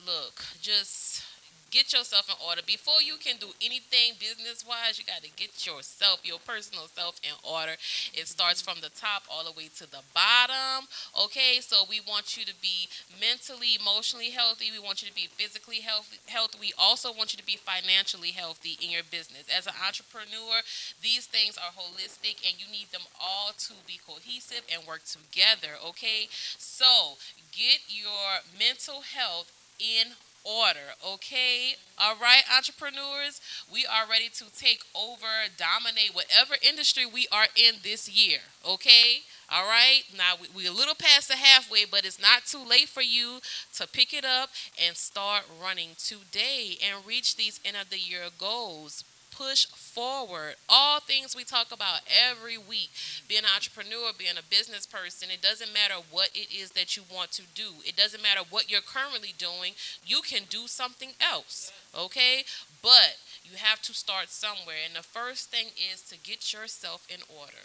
Look, just get yourself in order before you can do anything business wise. You got to get yourself, your personal self, in order. It starts from the top all the way to the bottom. Okay, so we want you to be mentally, emotionally healthy. We want you to be physically healthy. We also want you to be financially healthy in your business. As an entrepreneur, these things are holistic, and you need them all to be cohesive and work together. Okay, so get your mental health in order. Okay, all right, entrepreneurs, we are ready to take over, dominate whatever industry we are in this year. Okay, all right, now we're a little past the halfway, but it's not too late for you to pick it up and start running today and reach these end of the year goals. Push forward. All things we talk about every week. Being an entrepreneur, being a business person, it doesn't matter what it is that you want to do. It doesn't matter what you're currently doing. You can do something else. Okay? But you have to start somewhere. And the first thing is to get yourself in order.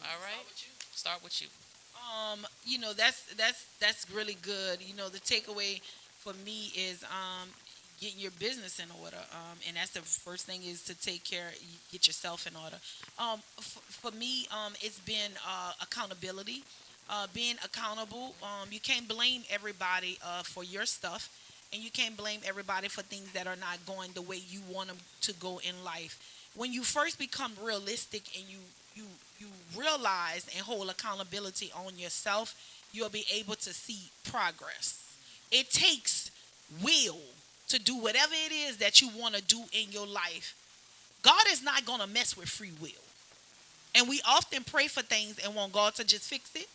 All right? Start with you. That's really good. The takeaway for me is getting your business in order, and that's the first thing is to get yourself in order. For me, it's been accountability, being accountable. You can't blame everybody for your stuff, and you can't blame everybody for things that are not going the way you want them to go in life. When you first become realistic and you realize and hold accountability on yourself, you'll be able to see progress. It takes will to do whatever it is that you want to do in your life. God is not going to mess with free will. And we often pray for things and want God to just fix it.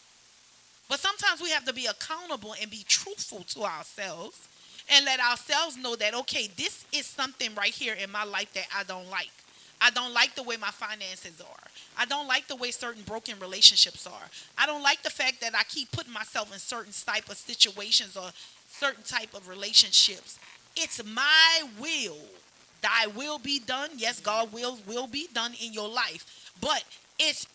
But sometimes we have to be accountable and be truthful to ourselves and let ourselves know that, okay, this is something right here in my life that I don't like. I don't like the way my finances are. I don't like the way certain broken relationships are. I don't like the fact that I keep putting myself in certain type of situations or certain type of relationships. It's my will. Thy will be done. Yes, God will be done in your life. But it's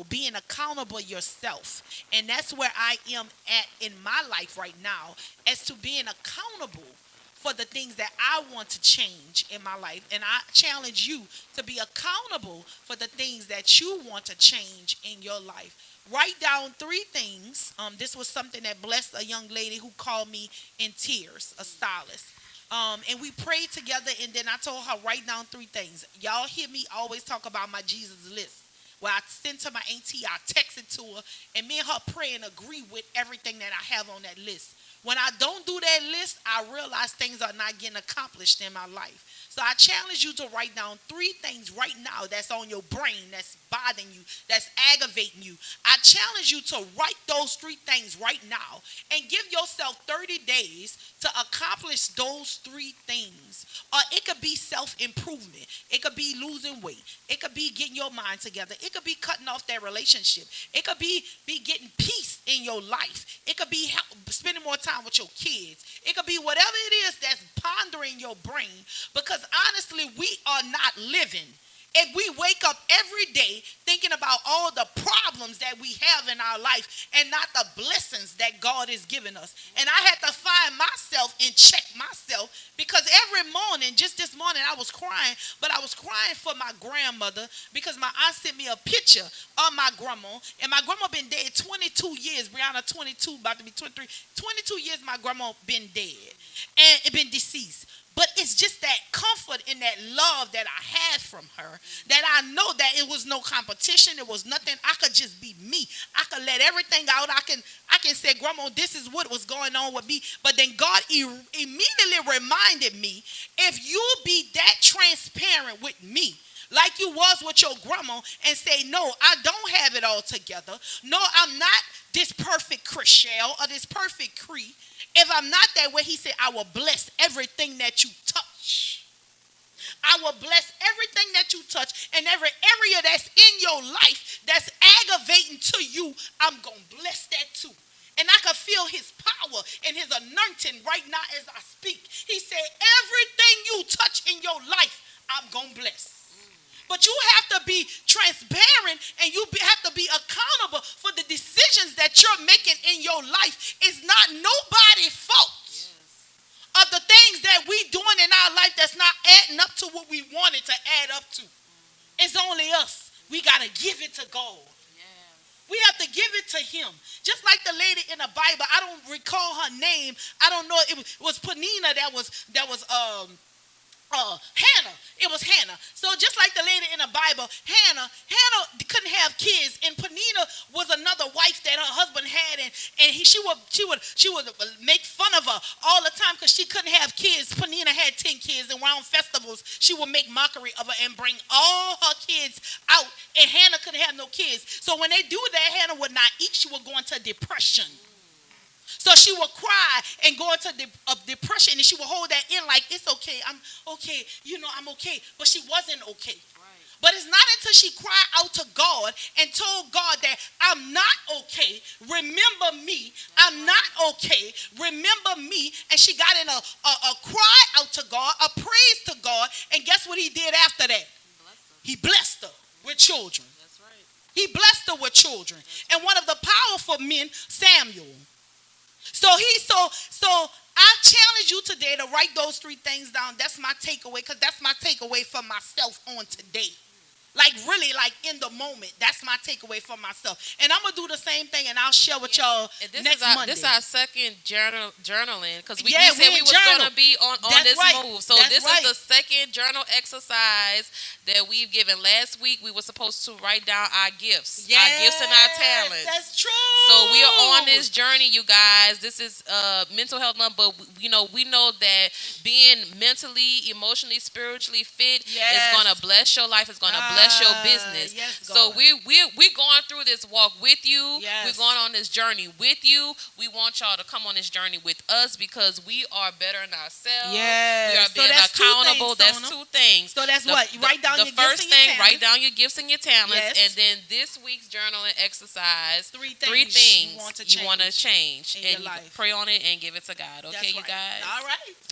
being accountable yourself. And that's where I am at in my life right now, as to being accountable for the things that I want to change in my life. And I challenge you to be accountable for the things that you want to change in your life. Write down 3 things. This was something that blessed a young lady who called me in tears, a stylist. And we prayed together, and then I told her, write down 3 things. Y'all hear me always talk about my Jesus list. Where I sent to my auntie, I texted to her, and me and her pray and agree with everything that I have on that list. When I don't do that list, I realize things are not getting accomplished in my life. So I challenge you to write down 3 things right now that's on your brain, that's bothering you, that's aggravating you. I challenge you to write those 3 things right now and give yourself 30 days to accomplish those 3 things. It could be self-improvement. It could be losing weight. It could be getting your mind together. It could be cutting off that relationship. It could be getting peace in your life. It could be spending more time with your kids. It could be whatever it is that's pondering your brain, because honestly, we are not living. If we wake up every day thinking about all the problems that we have in our life and not the blessings that God is giving us. And I had to find myself and check myself, because every morning, just this morning, I was crying, but I was crying for my grandmother, because my aunt sent me a picture of my grandma, and my grandma been dead 22 years. Brianna, 22, about to be 23. 22 years my grandma been dead and it been deceased. But it's just that comfort and that love that I had from her, that I know that it was no competition. It was nothing. I could just be me. I could let everything out. I can say, Grandma, this is what was going on with me. But then God immediately reminded me, if you be that transparent with me, like you was with your grandma, and say, no, I don't have it all together. No, I'm not this perfect Christian or this perfect Kree. If I'm not that way, he said, I will bless everything that you touch. I will bless everything that you touch, and every area that's in your life that's aggravating to you, I'm going to bless that too. And I can feel his power and his anointing right now as I speak. He said, everything you touch in your life, I'm going to bless. But you have to be transparent and you have to be accountable for the decisions that you're making in your life. It's not nobody's fault of the things that we doing in our life that's not adding up to what we wanted to add up to. It's only us. We got to give it to God. We have to give it to him. Just like the lady in the Bible, I don't recall her name. I don't know. It was Penina that was Hannah. It was Hannah. So just like the lady in the Bible, Hannah couldn't have kids, and Penina was another wife that her husband had, and she would make fun of her all the time because she couldn't have kids. Penina had 10 kids, and around festivals she would make mockery of her and bring all her kids out, and Hannah couldn't have no kids. So when they do that, Hannah would not eat. She would go into depression. So she would cry and go into depression, and she would hold that in like, it's okay, I'm okay, I'm okay. But she wasn't okay. Right. But it's not until she cried out to God and told God that I'm not okay, remember me, I'm not okay, remember me. And she got in a cry out to God, a praise to God, and guess what he did after that? He blessed her with children. That's right. He blessed her with children. And one of the powerful men, Samuel. So I challenge you today to write those 3 things down. That's my takeaway, because that's my takeaway for myself on today. Like really, like in the moment. That's my takeaway for myself. And I'm going to do the same thing, and I'll share with y'all next Monday. This is our second journaling, because we said we was going to be on this move. So this is the second journal exercise that we've given. Last week, we were supposed to write down our gifts. Our gifts and our talents. That's true. So we are on this journey, you guys. This is mental health month, but we know that being mentally, emotionally, spiritually fit is going to bless your life. It's going to bless your business. So we're going through this walk with you. We're going on this journey with you. We want y'all to come on this journey with us, because we are better in ourselves. We are being accountable. That's 2 things. So that's what? You write down your gifts and your talents. The first thing, write down your gifts and your talents. And then this week's journaling exercise, 3 things you want to change. And you pray on it and give it to God. Okay, you guys?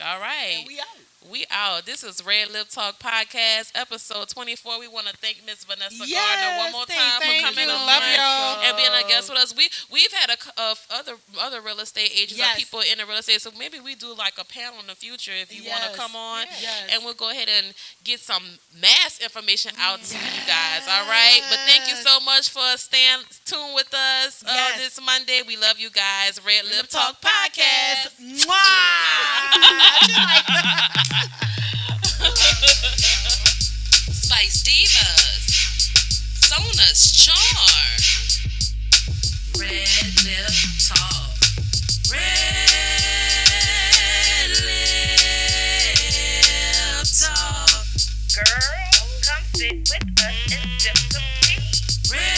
All right. And we out. We out. This is Red Lip Talk Podcast, episode 24. We want to thank Miss Vanessa Gardner one more time for coming on. Love y'all. And being a guest with us. We've had other real estate agents or people in the real estate, so maybe we do like a panel in the future if you want to come on. And we'll go ahead and get some mass information out to you guys. All right? But thank you so much for staying tuned with us this Monday. We love you guys. Red Lip Talk Podcast. Spice Divas, Sona's Charm, Red Lip Talk, Red Lip Talk. Girl, come sit with us and sip some tea. Red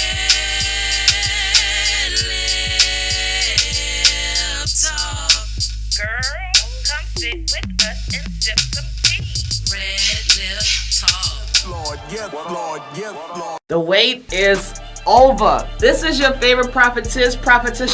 Lip Talk. Girl, come sit with us and sip some tea. Red Lip Talk. The wait is over. This is your favorite prophetess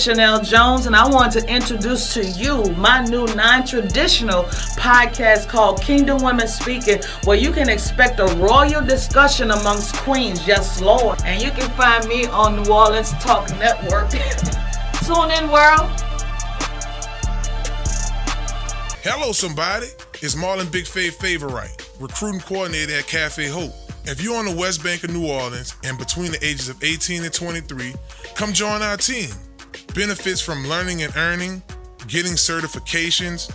Chanel Jones, and I want to introduce to you my new non-traditional podcast called Kingdom Women Speaking, where you can expect a royal discussion amongst queens. Yes, Lord. And you can find me on New Orleans Talk Network. Tune in, world. Hello, somebody. It's Marlon Big Faith Favorite, recruiting coordinator at Cafe Hope. If you're on the West Bank of New Orleans and between the ages of 18 and 23, come join our team. Benefits from learning and earning, getting certifications,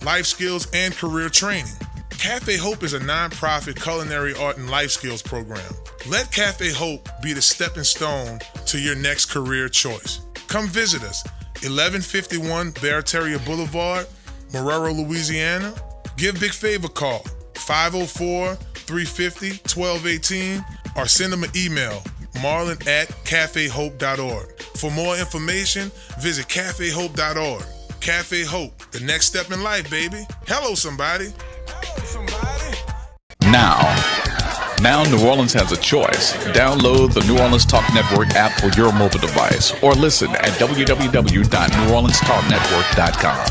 life skills, and career training. Cafe Hope is a nonprofit culinary art and life skills program. Let Cafe Hope be the stepping stone to your next career choice. Come visit us, 1151 Barataria Boulevard, Marrero, Louisiana. Give Big Fav a call, 504-350-1218, or send them an email, marlon@cafehope.org. For more information, visit cafehope.org. Cafe Hope, the next step in life, baby. Hello, somebody. Now New Orleans has a choice. Download the New Orleans Talk Network app for your mobile device, or listen at www.neworleanstalknetwork.com.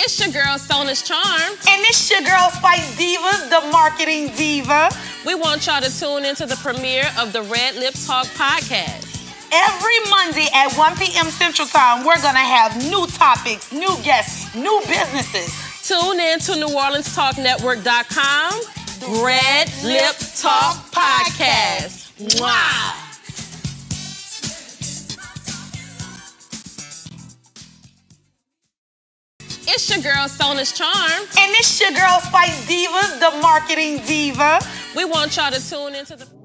It's It's your girl, Sona's Charm. And it's your girl, Spice Divas, the marketing diva. We want y'all to tune into the premiere of the RedLip Talk podcast. Every Monday at 1 p.m. Central Time, we're going to have new topics, new guests, new businesses. Tune in to NewOrleansTalkNetwork.com. RedLip Talk Podcast. Wow. It's your girl, Sona's Charm. And it's your girl, Spice Divas, the marketing diva. We want y'all to tune into the...